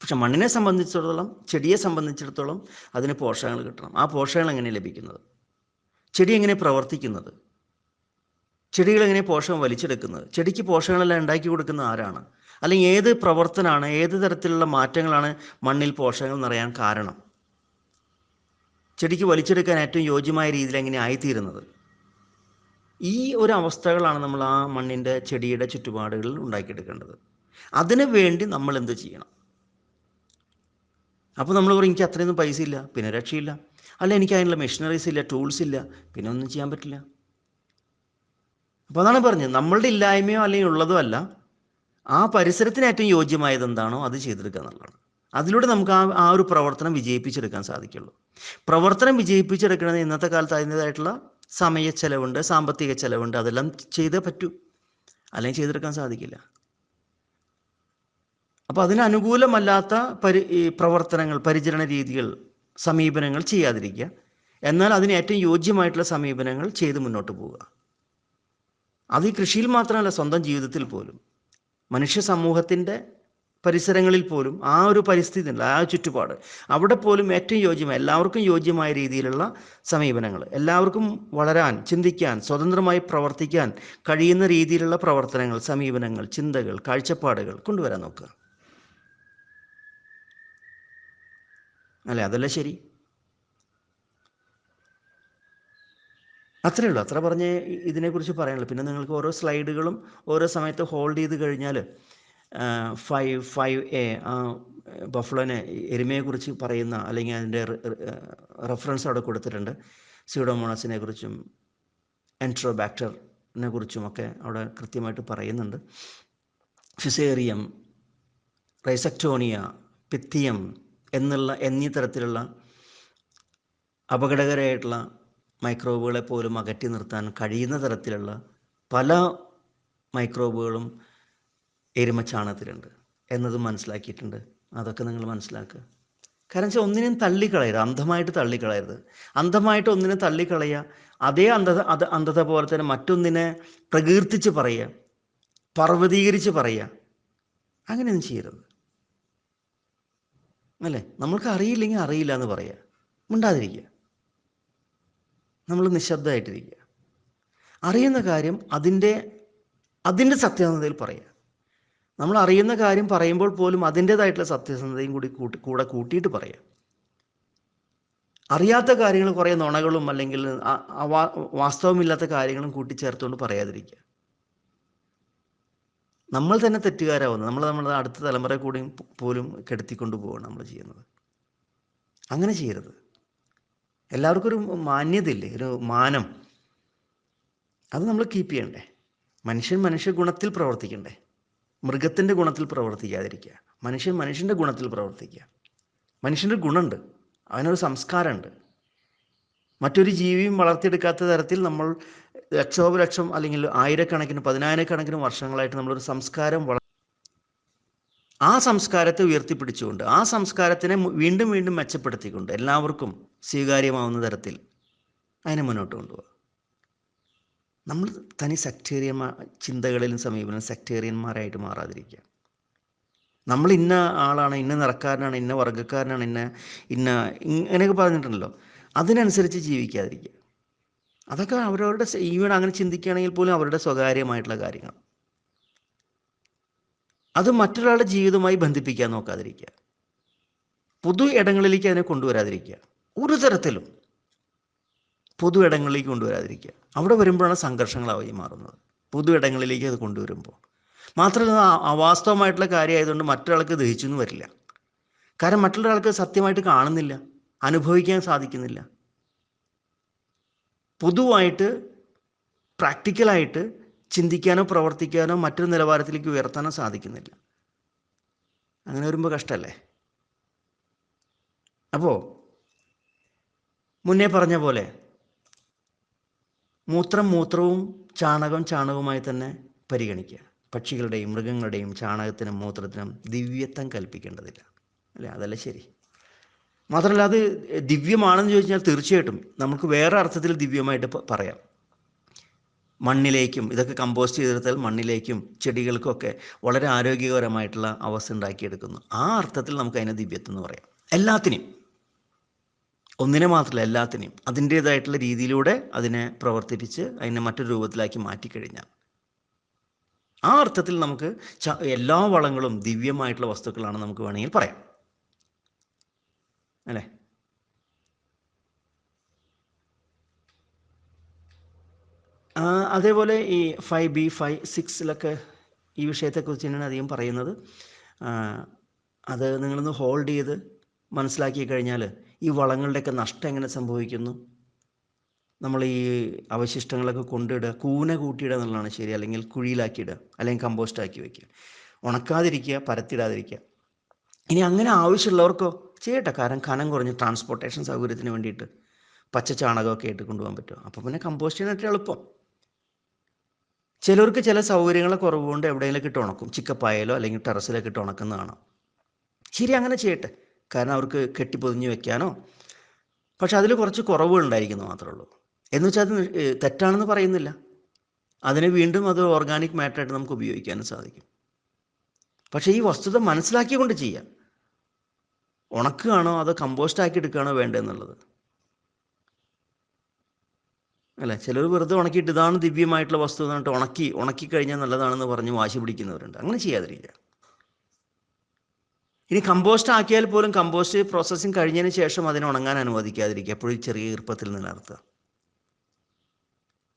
A: പക്ഷെ മണ്ണിനെ സംബന്ധിച്ചിടത്തോളം, ചെടിയെ സംബന്ധിച്ചിടത്തോളം അതിന് പോഷകങ്ങൾ കിട്ടണം. ആ പോഷകങ്ങൾ എങ്ങനെ ലഭിക്കുന്നത്? ചെടി എങ്ങനെ പ്രവർത്തിക്കുന്നത്? ചെടികൾ എങ്ങനെ പോഷകം വലിച്ചെടുക്കുന്നത്? ചെടിക്ക് പോഷകങ്ങളെല്ലാം ഉണ്ടാക്കി കൊടുക്കുന്ന ആരാണ്? അല്ലെങ്കിൽ ഏത് പ്രവർത്തനമാണ്, ഏത് തരത്തിലുള്ള മാറ്റങ്ങളാണ് മണ്ണിൽ പോഷകങ്ങൾ നിറയാൻ കാരണം? ചെടിക്ക് വലിച്ചെടുക്കാൻ ഏറ്റവും യോജ്യമായ രീതിയിൽ എങ്ങനെ ആയിത്തീരുന്നത്? ഈ ഒരു അവസ്ഥകളാണ് നമ്മൾ ആ മണ്ണിൻ്റെ, ചെടിയുടെ ചുറ്റുപാടുകളിൽ ഉണ്ടാക്കിയെടുക്കേണ്ടത്. അതിനു വേണ്ടി നമ്മൾ എന്ത് ചെയ്യണം? അപ്പോൾ നമ്മൾ പറയും, എനിക്ക് അത്രയൊന്നും പൈസ ഇല്ല, പിന്നെ രക്ഷയില്ല. അല്ല, എനിക്ക് അതിനുള്ള മെഷീനറീസ് ഇല്ല, ടൂൾസ് ഇല്ല, പിന്നെ ഒന്നും ചെയ്യാൻ പറ്റില്ല. അപ്പോൾ അതാണ് പറഞ്ഞത്, നമ്മളുടെ ഇല്ലായ്മയോ അല്ലെങ്കിൽ ഉള്ളതോ അല്ല, ആ പരിസരത്തിന് ഏറ്റവും യോജ്യമായത് എന്താണോ അത് ചെയ്തെടുക്കുക എന്നുള്ളതാണ്. അതിലൂടെ നമുക്ക് ആ ഒരു പ്രവർത്തനം വിജയിപ്പിച്ചെടുക്കാൻ സാധിക്കുള്ളൂ. പ്രവർത്തനം വിജയിപ്പിച്ചെടുക്കണമെന്ന് ഇന്നത്തെ കാലത്ത് അതിൻ്റേതായിട്ടുള്ള സമയ ചെലവുണ്ട്, സാമ്പത്തിക ചെലവുണ്ട്. അതെല്ലാം ചെയ്തേ പറ്റൂ, അല്ലെങ്കിൽ ചെയ്തെടുക്കാൻ സാധിക്കില്ല. അപ്പോൾ അതിന് അനുകൂലമല്ലാത്ത പ്രവർത്തനങ്ങൾ, പരിചരണ രീതികൾ, സമീപനങ്ങൾ ചെയ്യാതിരിക്കുക. എന്നാൽ അതിന് ഏറ്റവും യോജ്യമായിട്ടുള്ള സമീപനങ്ങൾ ചെയ്ത് മുന്നോട്ട് പോവുക. അത് ഈ കൃഷിയിൽ മാത്രമല്ല, സ്വന്തം ജീവിതത്തിൽ പോലും, മനുഷ്യ സമൂഹത്തിൻ്റെ പരിസരങ്ങളിൽ പോലും ആ ഒരു പരിസ്ഥിതി ഉണ്ട്, ആ ചുറ്റുപാട്, അവിടെ പോലും ഏറ്റവും യോജ്യമായ, എല്ലാവർക്കും യോജ്യമായ രീതിയിലുള്ള സമീപനങ്ങൾ, എല്ലാവർക്കും വളരാൻ, ചിന്തിക്കാൻ, സ്വതന്ത്രമായി പ്രവർത്തിക്കാൻ കഴിയുന്ന രീതിയിലുള്ള പ്രവർത്തനങ്ങൾ, സമീപനങ്ങൾ, ചിന്തകൾ, കാഴ്ചപ്പാടുകൾ കൊണ്ടുവരാൻ നോക്കുക. അല്ലേ? അതല്ലേ ശരി? അത്രയേ ഉള്ളൂ. അത്ര പറഞ്ഞേ ഇതിനെക്കുറിച്ച് പറയാനുള്ളൂ. പിന്നെ നിങ്ങൾക്ക് ഓരോ സ്ലൈഡുകളും ഓരോ സമയത്ത് ഹോൾഡ് ചെയ്ത് കഴിഞ്ഞാൽ 5A ആ ബഫ്ലോനെ, എരുമയെക്കുറിച്ച് പറയുന്ന, അല്ലെങ്കിൽ അതിൻ്റെ റെഫറൻസ് അവിടെ കൊടുത്തിട്ടുണ്ട്. സ്യൂഡോമോണസിനെ കുറിച്ചും എൻട്രോബാക്ടറിനെ കുറിച്ചുമൊക്കെ അവിടെ കൃത്യമായിട്ട് പറയുന്നുണ്ട്. ഫിസേറിയം, റൈസക്ടോണിയ, പിത്തിയം എന്നീ തരത്തിലുള്ള അപകടകരമായിട്ടുള്ള മൈക്രോബുകളെ പോലും അകറ്റി നിർത്താൻ കഴിയുന്ന തരത്തിലുള്ള പല മൈക്രോബുകളും എരുമച്ചാണത്തിലുണ്ട് എന്നത് മനസ്സിലാക്കിയിട്ടുണ്ട്. അതൊക്കെ നിങ്ങൾ മനസ്സിലാക്കുക. കാരണം വെച്ചാൽ ഒന്നിനും തള്ളിക്കളയരുത്, അന്ധമായിട്ട് തള്ളിക്കളയരുത്. അന്ധമായിട്ട് ഒന്നിനെ തള്ളിക്കളയുക, അതേ അന്ധത പോലെ തന്നെ മറ്റൊന്നിനെ പ്രകീർത്തിച്ച് പറയുക, പർവ്വതീകരിച്ച് പറയുക, അങ്ങനെയൊന്നും ചെയ്യരുത്. അല്ലേ? നമ്മൾക്ക് അറിയില്ലെങ്കിൽ അറിയില്ല എന്ന് പറയുക, മിണ്ടാതിരിക്കുക, നമ്മൾ നിശബ്ദമായിട്ടിരിക്കുക. അറിയുന്ന കാര്യം അതിൻ്റെ സത്യസന്ധതയിൽ പറയുക. നമ്മൾ അറിയുന്ന കാര്യം പറയുമ്പോൾ പോലും അതിൻ്റേതായിട്ടുള്ള സത്യസന്ധതയും കൂടെ കൂട്ടിയിട്ട് പറയുക. അറിയാത്ത കാര്യങ്ങൾ കുറേ നുണകളും അല്ലെങ്കിൽ വാസ്തവമില്ലാത്ത കാര്യങ്ങളും കൂട്ടിച്ചേർത്തുകൊണ്ട് പറയാതിരിക്കുക. നമ്മൾ തന്നെ തെറ്റുകാരാവുന്നത്, നമ്മൾ അടുത്ത തലമുറ കൂടി പോലും കെടുത്തിക്കൊണ്ട് പോവുകയാണ് നമ്മൾ ചെയ്യുന്നത്. അങ്ങനെ ചെയ്യരുത്. എല്ലാവർക്കും ഒരു മാന്യതയില്ലേ, ഒരു മാനം, അത് നമ്മൾ കീപ്പ് ചെയ്യണ്ടേ. മനുഷ്യ ഗുണത്തിൽ പ്രവർത്തിക്കണ്ടേ, മൃഗത്തിൻ്റെ ഗുണത്തിൽ പ്രവർത്തിക്കാതിരിക്കുക. മനുഷ്യൻ്റെ ഗുണത്തിൽ പ്രവർത്തിക്കുക. മനുഷ്യൻ്റെ ഗുണമുണ്ട്, അവനൊരു സംസ്കാരമുണ്ട്. മറ്റൊരു ജീവിയും വളർത്തിയെടുക്കാത്ത തരത്തിൽ നമ്മൾ ലക്ഷോപലക്ഷം അല്ലെങ്കിൽ ആയിരക്കണക്കിന്, പതിനായിരക്കണക്കിന് വർഷങ്ങളായിട്ട് നമ്മളൊരു സംസ്കാരം ആ സംസ്കാരത്തെ ഉയർത്തിപ്പിടിച്ചുകൊണ്ട്, ആ സംസ്കാരത്തിനെ വീണ്ടും വീണ്ടും മെച്ചപ്പെടുത്തിക്കൊണ്ട്, എല്ലാവർക്കും സ്വീകാര്യമാവുന്ന തരത്തിൽ അതിനെ മുന്നോട്ട് കൊണ്ടുപോകുക. നമ്മൾ തനി ചിന്തകളിലും സമീപനം സെക്ടേറിയന്മാരായിട്ട് മാറാതിരിക്കുക. നമ്മൾ ഇന്ന ആളാണ്, ഇന്ന നിറക്കാരനാണ്, ഇന്ന വർഗ്ഗക്കാരനാണ്, ഇങ്ങനെയൊക്കെ പറഞ്ഞിട്ടുണ്ടല്ലോ, അതിനനുസരിച്ച് ജീവിക്കാതിരിക്കുക. അതൊക്കെ അവരവരുടെ, ഈവൻ അങ്ങനെ ചിന്തിക്കുകയാണെങ്കിൽ പോലും അവരുടെ സ്വകാര്യമായിട്ടുള്ള കാര്യങ്ങൾ. അത് മറ്റൊരാളുടെ ജീവിതവുമായി ബന്ധിപ്പിക്കാൻ നോക്കാതിരിക്കുക. പൊതു ഇടങ്ങളിലേക്ക് അതിനെ കൊണ്ടുവരാതിരിക്കുക. ഒരു തരത്തിലും പൊതു ഇടങ്ങളിലേക്ക് കൊണ്ടുവരാതിരിക്കുക. അവിടെ വരുമ്പോഴാണ് സംഘർഷങ്ങളായി മാറുന്നത്, പൊതു ഇടങ്ങളിലേക്ക് അത് കൊണ്ടുവരുമ്പോൾ. മാത്രമല്ല, അവാസ്തവമായിട്ടുള്ള കാര്യമായതുകൊണ്ട് മറ്റൊരാൾക്ക് ദഹിച്ചു എന്ന് വരില്ല. കാരണം മറ്റൊരാൾക്ക് സത്യമായിട്ട് കാണുന്നില്ല, അനുഭവിക്കാൻ സാധിക്കുന്നില്ല. പൊതുവായിട്ട് പ്രാക്ടിക്കലായിട്ട് ചിന്തിക്കാനോ പ്രവർത്തിക്കാനോ മറ്റൊരു നിലവാരത്തിലേക്ക് ഉയർത്താനോ സാധിക്കുന്നില്ല. അങ്ങനെ വരുമ്പോൾ കഷ്ടമല്ലേ? അപ്പോൾ മുന്നേ പറഞ്ഞ പോലെ മൂത്രവും ചാണകവുമായി തന്നെ പരിഗണിക്കുക. പക്ഷികളുടെയും മൃഗങ്ങളുടെയും ചാണകത്തിനും മൂത്രത്തിനും ദിവ്യത്വം കൽപ്പിക്കേണ്ടതില്ല, അല്ലേ? അതല്ല ശരി. മാത്രമല്ല അത് ദിവ്യമാണെന്ന് ചോദിച്ചാൽ തീർച്ചയായിട്ടും നമുക്ക് വേറെ അർത്ഥത്തിൽ ദിവ്യമായിട്ട് പറയാം. മണ്ണിലേക്കും ഇതൊക്കെ കമ്പോസ്റ്റ് ചെയ്തെടുത്താൽ മണ്ണിലേക്കും ചെടികൾക്കൊക്കെ വളരെ ആരോഗ്യകരമായിട്ടുള്ള അവസ്ഥ ഉണ്ടാക്കിയെടുക്കുന്നു. ആ അർത്ഥത്തിൽ നമുക്ക് അതിനെ ദിവ്യത്വം എന്ന് പറയാം. എല്ലാത്തിനെയും, ഒന്നിനെ മാത്രമല്ല എല്ലാത്തിനെയും അതിൻ്റേതായിട്ടുള്ള രീതിയിലൂടെ അതിനെ പ്രവർത്തിപ്പിച്ച് അതിനെ മറ്റൊരു രൂപത്തിലാക്കി മാറ്റിക്കഴിഞ്ഞാൽ ആ അർത്ഥത്തിൽ നമുക്ക് എല്ലാ വളങ്ങളും ദിവ്യമായിട്ടുള്ള വസ്തുക്കളാണ് നമുക്ക് വേണമെങ്കിൽ പറയാം, അല്ലേ? അതേപോലെ ഈ 5B 5-6 ഈ വിഷയത്തെക്കുറിച്ച് തന്നെയാണ് അധികം പറയുന്നത്. അത് നിങ്ങളൊന്ന് ഹോൾഡ് ചെയ്ത് മനസ്സിലാക്കി കഴിഞ്ഞാൽ ഈ വളങ്ങളുടെയൊക്കെ നഷ്ടം എങ്ങനെ സംഭവിക്കുന്നു, നമ്മൾ ഈ അവശിഷ്ടങ്ങളൊക്കെ കൊണ്ടിടുക, കൂന കൂട്ടിയിടുക എന്നുള്ളതാണ് ശരി, അല്ലെങ്കിൽ കുഴിയിലാക്കി ഇടുക, അല്ലെങ്കിൽ കമ്പോസ്റ്റ് ആക്കി വയ്ക്കുക, ഉണക്കാതിരിക്കുക, പരത്തിടാതിരിക്കുക. ഇനി അങ്ങനെ ആവശ്യമുള്ളവർക്കോ ചെയ്യട്ടെ, കാരണം കനം കുറഞ്ഞ് ട്രാൻസ്പോർട്ടേഷൻ സൗകര്യത്തിന് വേണ്ടിയിട്ട് പച്ച ചാണകമൊക്കെ ആയിട്ട് കൊണ്ടുപോകാൻ പറ്റുമോ? അപ്പോൾ പിന്നെ കമ്പോസ്റ്റ് ചെയ്യാനായിട്ട് എളുപ്പം. ചിലർക്ക് ചില സൗകര്യങ്ങളെ കുറവ് കൊണ്ട് എവിടെയെങ്കിലൊക്കെ ഇട്ട് ഉണക്കും, ചിക്കപ്പായലോ അല്ലെങ്കിൽ ടെറസിലൊക്കെ ഇട്ട് ഉണക്കുന്നതാണ്. ശരി, അങ്ങനെ ചെയ്യട്ടെ, കാരണം അവർക്ക് കെട്ടിപ്പൊതിഞ്ഞ് വെക്കാനോ. പക്ഷെ അതിൽ കുറച്ച് കുറവുകൾ ഉണ്ടായിരിക്കുന്നു മാത്രമേ ഉള്ളൂ. എന്ന് വെച്ചാൽ അത് തെറ്റാണെന്ന് പറയുന്നില്ല. അതിനെ വീണ്ടും അത് ഓർഗാനിക് മാറ്ററായിട്ട് നമുക്ക് ഉപയോഗിക്കാനും സാധിക്കും. പക്ഷേ ഈ വസ്തുത മനസ്സിലാക്കിക്കൊണ്ട് ചെയ്യാം. ഉണക്കുകയാണോ അതോ കമ്പോസ്റ്റ് ആക്കി എടുക്കുകയാണോ വേണ്ടതെന്നുള്ളത്, അല്ലേ? ചിലർ വെറുതെ ഉണക്കിയിട്ട് ഇതാണ് ദിവ്യമായിട്ടുള്ള വസ്തു എന്നിട്ട് ഉണക്കി കഴിഞ്ഞാൽ നല്ലതാണെന്ന് പറഞ്ഞ് വാശി പിടിക്കുന്നവരുണ്ട്. അങ്ങനെ ചെയ്യാതിരിക്കുക. ഇനി കമ്പോസ്റ്റ് ആക്കിയാൽ പോലും കമ്പോസ്റ്റ് പ്രോസസ്സിങ് കഴിഞ്ഞതിന് ശേഷം അതിനെ ഉണങ്ങാൻ അനുവദിക്കാതിരിക്കുക, എപ്പോഴും ചെറിയ ഈർപ്പത്തിൽ നിലനിർത്തുക.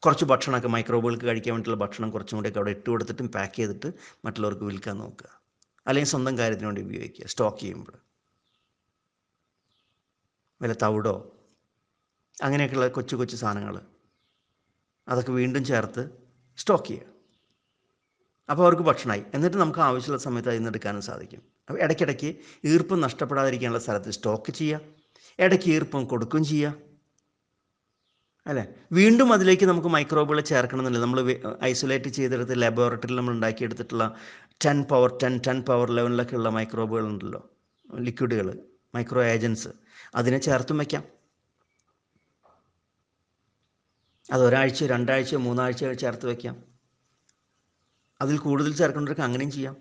A: കുറച്ച് ഭക്ഷണമൊക്കെ മൈക്രോബുകൾക്ക് കഴിക്കാൻ വേണ്ടിയിട്ടുള്ള ഭക്ഷണം കുറച്ചും കൂടിയൊക്കെ അവിടെ ഇട്ട് കൊടുത്തിട്ടും പാക്ക് ചെയ്തിട്ട് മറ്റുള്ളവർക്ക് വിൽക്കാൻ നോക്കുക, അല്ലെങ്കിൽ സ്വന്തം കാര്യത്തിന് വേണ്ടി ഉപയോഗിക്കുക. സ്റ്റോക്ക് ചെയ്യുമ്പോൾ വല്ല തവിടോ അങ്ങനെയൊക്കെയുള്ള കൊച്ചു കൊച്ചു സാധനങ്ങൾ അതൊക്കെ വീണ്ടും ചേർത്ത് സ്റ്റോക്ക് ചെയ്യുക. അപ്പോൾ അവർക്ക് ഭക്ഷണമായി. എന്നിട്ട് നമുക്ക് ആവശ്യമുള്ള സമയത്ത് അതിൽ നിന്ന് എടുക്കാനും സാധിക്കും. അപ്പോൾ ഇടയ്ക്കിടയ്ക്ക് ഈർപ്പം നഷ്ടപ്പെടാതിരിക്കാനുള്ള സ്ഥലത്ത് സ്റ്റോക്ക് ചെയ്യുക, ഇടയ്ക്ക് ഈർപ്പം കൊടുക്കുകയും ചെയ്യുക, അല്ലേ? വീണ്ടും അതിലേക്ക് നമുക്ക് മൈക്രോബുകളെ ചേർക്കണമെന്നില്ല. നമ്മൾ ഐസൊലേറ്റ് ചെയ്തെടുത്ത് ലബോറട്ടറിയിൽ നമ്മൾ ഉണ്ടാക്കിയെടുത്തിട്ടുള്ള 10 പവർ 11 ഉള്ള മൈക്രോബുകളുണ്ടല്ലോ, ലിക്വിഡുകൾ, മൈക്രോ ഏജൻസ്, അതിനെ ചേർത്തും വയ്ക്കാം. അത് 1 ആഴ്ച 2 ആഴ്ച 3 ആഴ്ച ചേർത്ത് വയ്ക്കാം. അതിൽ കൂടുതൽ ചേർക്കേണ്ടവർക്ക് അങ്ങനെയും ചെയ്യാം,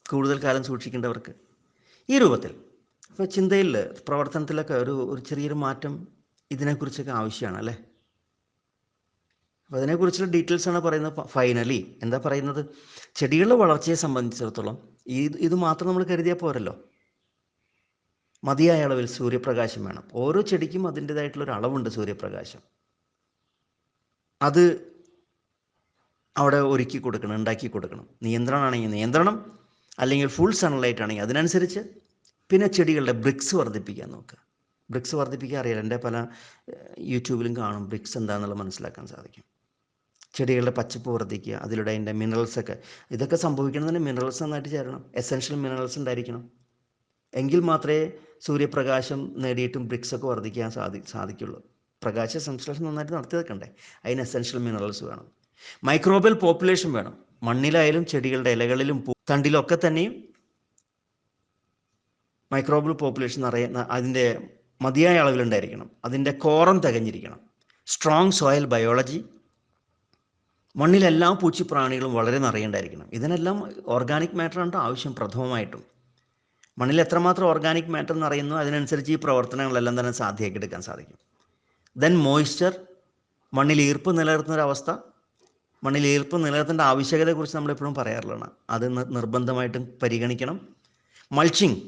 A: കൂടുതൽ കാലം സൂക്ഷിക്കേണ്ടവർക്ക് ഈ രൂപത്തിൽ. അപ്പോൾ ചിന്തയിൽ പ്രവർത്തനത്തിലൊക്കെ ഒരു ചെറിയൊരു മാറ്റം ഇതിനെക്കുറിച്ചൊക്കെ ആവശ്യമാണ്, അല്ലേ? അപ്പോൾ അതിനെക്കുറിച്ചുള്ള ഡീറ്റെയിൽസാണ് പറയുന്നത്. ഫൈനലി എന്താ പറയുന്നത്? ചെടികളുടെ വളർച്ചയെ സംബന്ധിച്ചിടത്തോളം ഇത് മാത്രം നമ്മൾ കരുതിയാൽ പോരല്ലോ. മതിയായ അളവിൽ സൂര്യപ്രകാശം വേണം. ഓരോ ചെടിക്കും അതിൻ്റേതായിട്ടുള്ളൊരു അളവുണ്ട് സൂര്യപ്രകാശം. അത് അവിടെ ഒരുക്കി കൊടുക്കണം, ഉണ്ടാക്കി കൊടുക്കണം. നിയന്ത്രണമാണെങ്കിൽ നിയന്ത്രണം, അല്ലെങ്കിൽ ഫുൾ സൺലൈറ്റ് ആണെങ്കിൽ അതിനനുസരിച്ച്. പിന്നെ ചെടികളുടെ ബ്രിക്സ് വർദ്ധിപ്പിക്കാൻ നോക്കുക. ബ്രിക്സ് വർദ്ധിപ്പിക്കാൻ അറിയാം, എൻ്റെ പല യൂട്യൂബിലും കാണും. ബ്രിക്സ് എന്താണെന്നുള്ളത് മനസ്സിലാക്കാൻ സാധിക്കും. ചെടികളുടെ പച്ചപ്പ് വർദ്ധിക്കുക, അതിലൂടെ അതിൻ്റെ മിനറൽസൊക്കെ, ഇതൊക്കെ സംഭവിക്കണമെന്ന് മിനറൽസ് നന്നായിട്ട് ചേരണം, എസെൻഷ്യൽ മിനറൽസ് ഉണ്ടായിരിക്കണം. എങ്കിൽ മാത്രമേ സൂര്യപ്രകാശം നേടിയിട്ടും ബ്രിക്സൊക്കെ വർദ്ധിക്കാൻ സാധിക്കുള്ളൂ. പ്രകാശ സംശ്ലേഷണം നന്നായിട്ട് നടത്തി വെക്കണ്ടേ, അതിന് എസെൻഷ്യൽ മിനറൽസ് വേണം. മൈക്രോബിയൽ പോപ്പുലേഷൻ വേണം. മണ്ണിലായാലും ചെടികളുടെ ഇലകളിലും തണ്ടിലൊക്കെ തന്നെയും മൈക്രോബിയൽ പോപ്പുലേഷൻ അതിൻ്റെ മതിയായ അളവിലുണ്ടായിരിക്കണം. അതിൻ്റെ കോറം തികഞ്ഞിരിക്കണം. സ്ട്രോങ് സോയിൽ ബയോളജി, മണ്ണിലെല്ലാ പൂച്ചിപ്രാണികളും വളരെ നിറയേണ്ടായിരിക്കണം. ഇതിനെല്ലാം ഓർഗാനിക് മാറ്ററാണ് ആവശ്യം പ്രഥമമായിട്ടും. മണ്ണിൽ എത്രമാത്രം ഓർഗാനിക് മാറ്റർ നിറയുന്നു അതിനനുസരിച്ച് ഈ പ്രവർത്തനങ്ങളെല്ലാം തന്നെ സാധ്യമാക്കി എടുക്കാൻ സാധിക്കും. ദെൻ മോയ്സ്ചർ, മണ്ണിൽ ഈർപ്പ് നിലനിർത്തുന്നൊരവസ്ഥ. മണ്ണിൽ ഈർപ്പ് നിലനിർത്തേണ്ട ആവശ്യകതയെക്കുറിച്ച് നമ്മളെപ്പോഴും പറയാറുള്ളതാണ്. അത് നിർബന്ധമായിട്ടും പരിഗണിക്കണം. മൾച്ചിങ്,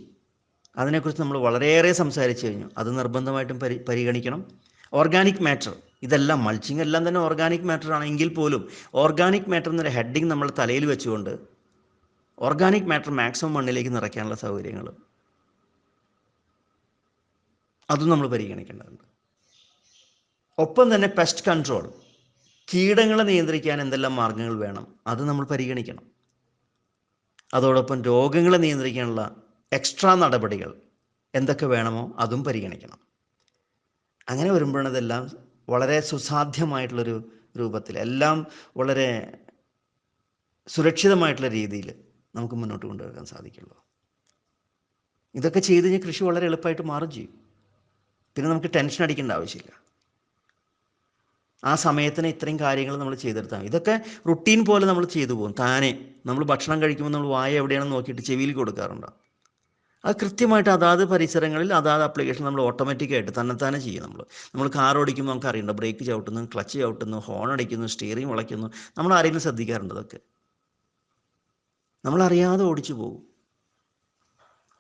A: അതിനെക്കുറിച്ച് നമ്മൾ വളരെയേറെ സംസാരിച്ചു കഴിഞ്ഞു. അത് നിർബന്ധമായിട്ടും പരിഗണിക്കണം. ഓർഗാനിക് മാറ്റർ, ഇതെല്ലാം മൾച്ചിങ് എല്ലാം തന്നെ ഓർഗാനിക് മാറ്റർ ആണെങ്കിൽ പോലും ഓർഗാനിക് മാറ്റർ എന്നൊരു ഹെഡിങ് നമ്മൾ തലയിൽ വെച്ചുകൊണ്ട് ഓർഗാനിക് മാറ്റർ മാക്സിമം മണ്ണിലേക്ക് നിറയ്ക്കാനുള്ള സൗകര്യങ്ങൾ അതും നമ്മൾ പരിഗണിക്കേണ്ടതുണ്ട്. ഒപ്പം തന്നെ പെസ്റ്റ് കൺട്രോൾ, കീടങ്ങളെ നിയന്ത്രിക്കാൻ എന്തെല്ലാം മാർഗങ്ങൾ വേണം അത് നമ്മൾ പരിഗണിക്കണം. അതോടൊപ്പം രോഗങ്ങളെ നിയന്ത്രിക്കാനുള്ള എക്സ്ട്രാ നടപടികൾ എന്തൊക്കെ വേണമോ അതും പരിഗണിക്കണം. അങ്ങനെ വരുമ്പോഴാണ് ഇതെല്ലാം വളരെ സുസാധ്യമായിട്ടുള്ളൊരു രൂപത്തിൽ, എല്ലാം വളരെ സുരക്ഷിതമായിട്ടുള്ള രീതിയിൽ നമുക്ക് മുന്നോട്ട് കൊണ്ടുവരാൻ സാധിക്കുള്ളൂ. ഇതൊക്കെ ചെയ്ത് കഴിഞ്ഞാൽ കൃഷി വളരെ എളുപ്പമായിട്ട് മാറും ചെയ്യും. പിന്നെ നമുക്ക് ടെൻഷൻ അടിക്കേണ്ട ആവശ്യമില്ല. ആ സമയത്തിന് ഇത്രയും കാര്യങ്ങൾ നമ്മൾ ചെയ്തെടുത്താൽ മതി. ഇതൊക്കെ റുട്ടീൻ പോലെ നമ്മൾ ചെയ്തു പോകും താനെ. നമ്മൾ ഭക്ഷണം കഴിക്കുമ്പോൾ നമ്മൾ വായ എവിടെയാണെന്ന് നോക്കിയിട്ട് ചെവിയിൽ കൊടുക്കാറുണ്ട്. അത് കൃത്യമായിട്ട് അതാത് പരിസരങ്ങളിൽ അതാത് ആപ്ലിക്കേഷൻ നമ്മൾ ഓട്ടോമാറ്റിക്കായിട്ട് തന്നെത്താനെ ചെയ്യും. നമ്മൾ കാർ ഓടിക്കുമ്പോൾ നമുക്ക് അറിയണ്ട, ബ്രേക്ക് ചവിട്ടുന്നു, ക്ലച്ച് ചവിട്ടുന്നു, ഹോൺ അടിക്കുന്നു, സ്റ്റിയറിംഗ് വളയ്ക്കുന്നു. നമ്മൾ ആരെങ്കിലും ശ്രദ്ധിക്കാറുണ്ട്? അതൊക്കെ നമ്മളറിയാതെ ഓടിച്ചു പോകും.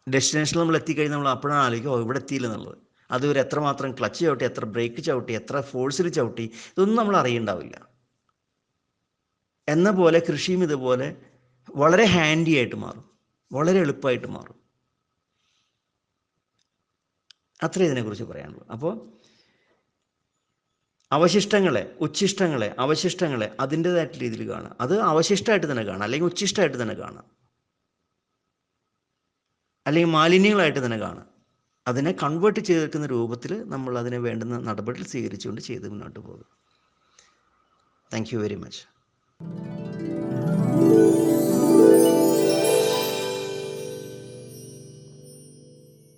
A: ഡെസ്റ്റിനേഷനിൽ നമ്മൾ എത്തിക്കഴിഞ്ഞാൽ നമ്മൾ അപ്പോഴാണ് ആലോചിക്കുക, ഓ ഇവിടെ എത്തിയില്ലെന്നുള്ളത്. അതുവരെ എത്രമാത്രം ക്ലച്ച് ചവിട്ടി, എത്ര ബ്രേക്ക് ചവിട്ടി, എത്ര ഫോഴ്സിൽ ചവിട്ടി, ഇതൊന്നും നമ്മൾ അറിയണ്ടാവില്ല. എന്ന പോലെ കൃഷിയും ഇതുപോലെ വളരെ ഹാൻഡി ആയിട്ട് മാറും, വളരെ എളുപ്പമായിട്ട് മാറും. അത്രേ ഇതിനെക്കുറിച്ച് പറയാനുള്ളൂ. അപ്പോൾ അവശിഷ്ടങ്ങളെ അതിൻ്റേതായിട്ടുള്ള രീതിയിൽ കാണുക. അത് അവശിഷ്ടമായിട്ട് തന്നെ കാണുക, അല്ലെങ്കിൽ ഉച്ഛിഷ്ടമായിട്ട് തന്നെ കാണുക, അല്ലെങ്കിൽ മാലിന്യങ്ങളായിട്ട് തന്നെ കാണുക. അതിനെ കൺവേർട്ട് ചെയ്തെടുക്കുന്ന രൂപത്തിൽ നമ്മൾ അതിനെ വേണ്ടുന്ന നടപടികൾ സ്വീകരിച്ചുകൊണ്ട് ചെയ്ത് മുന്നോട്ട് പോകും. Thank you very much.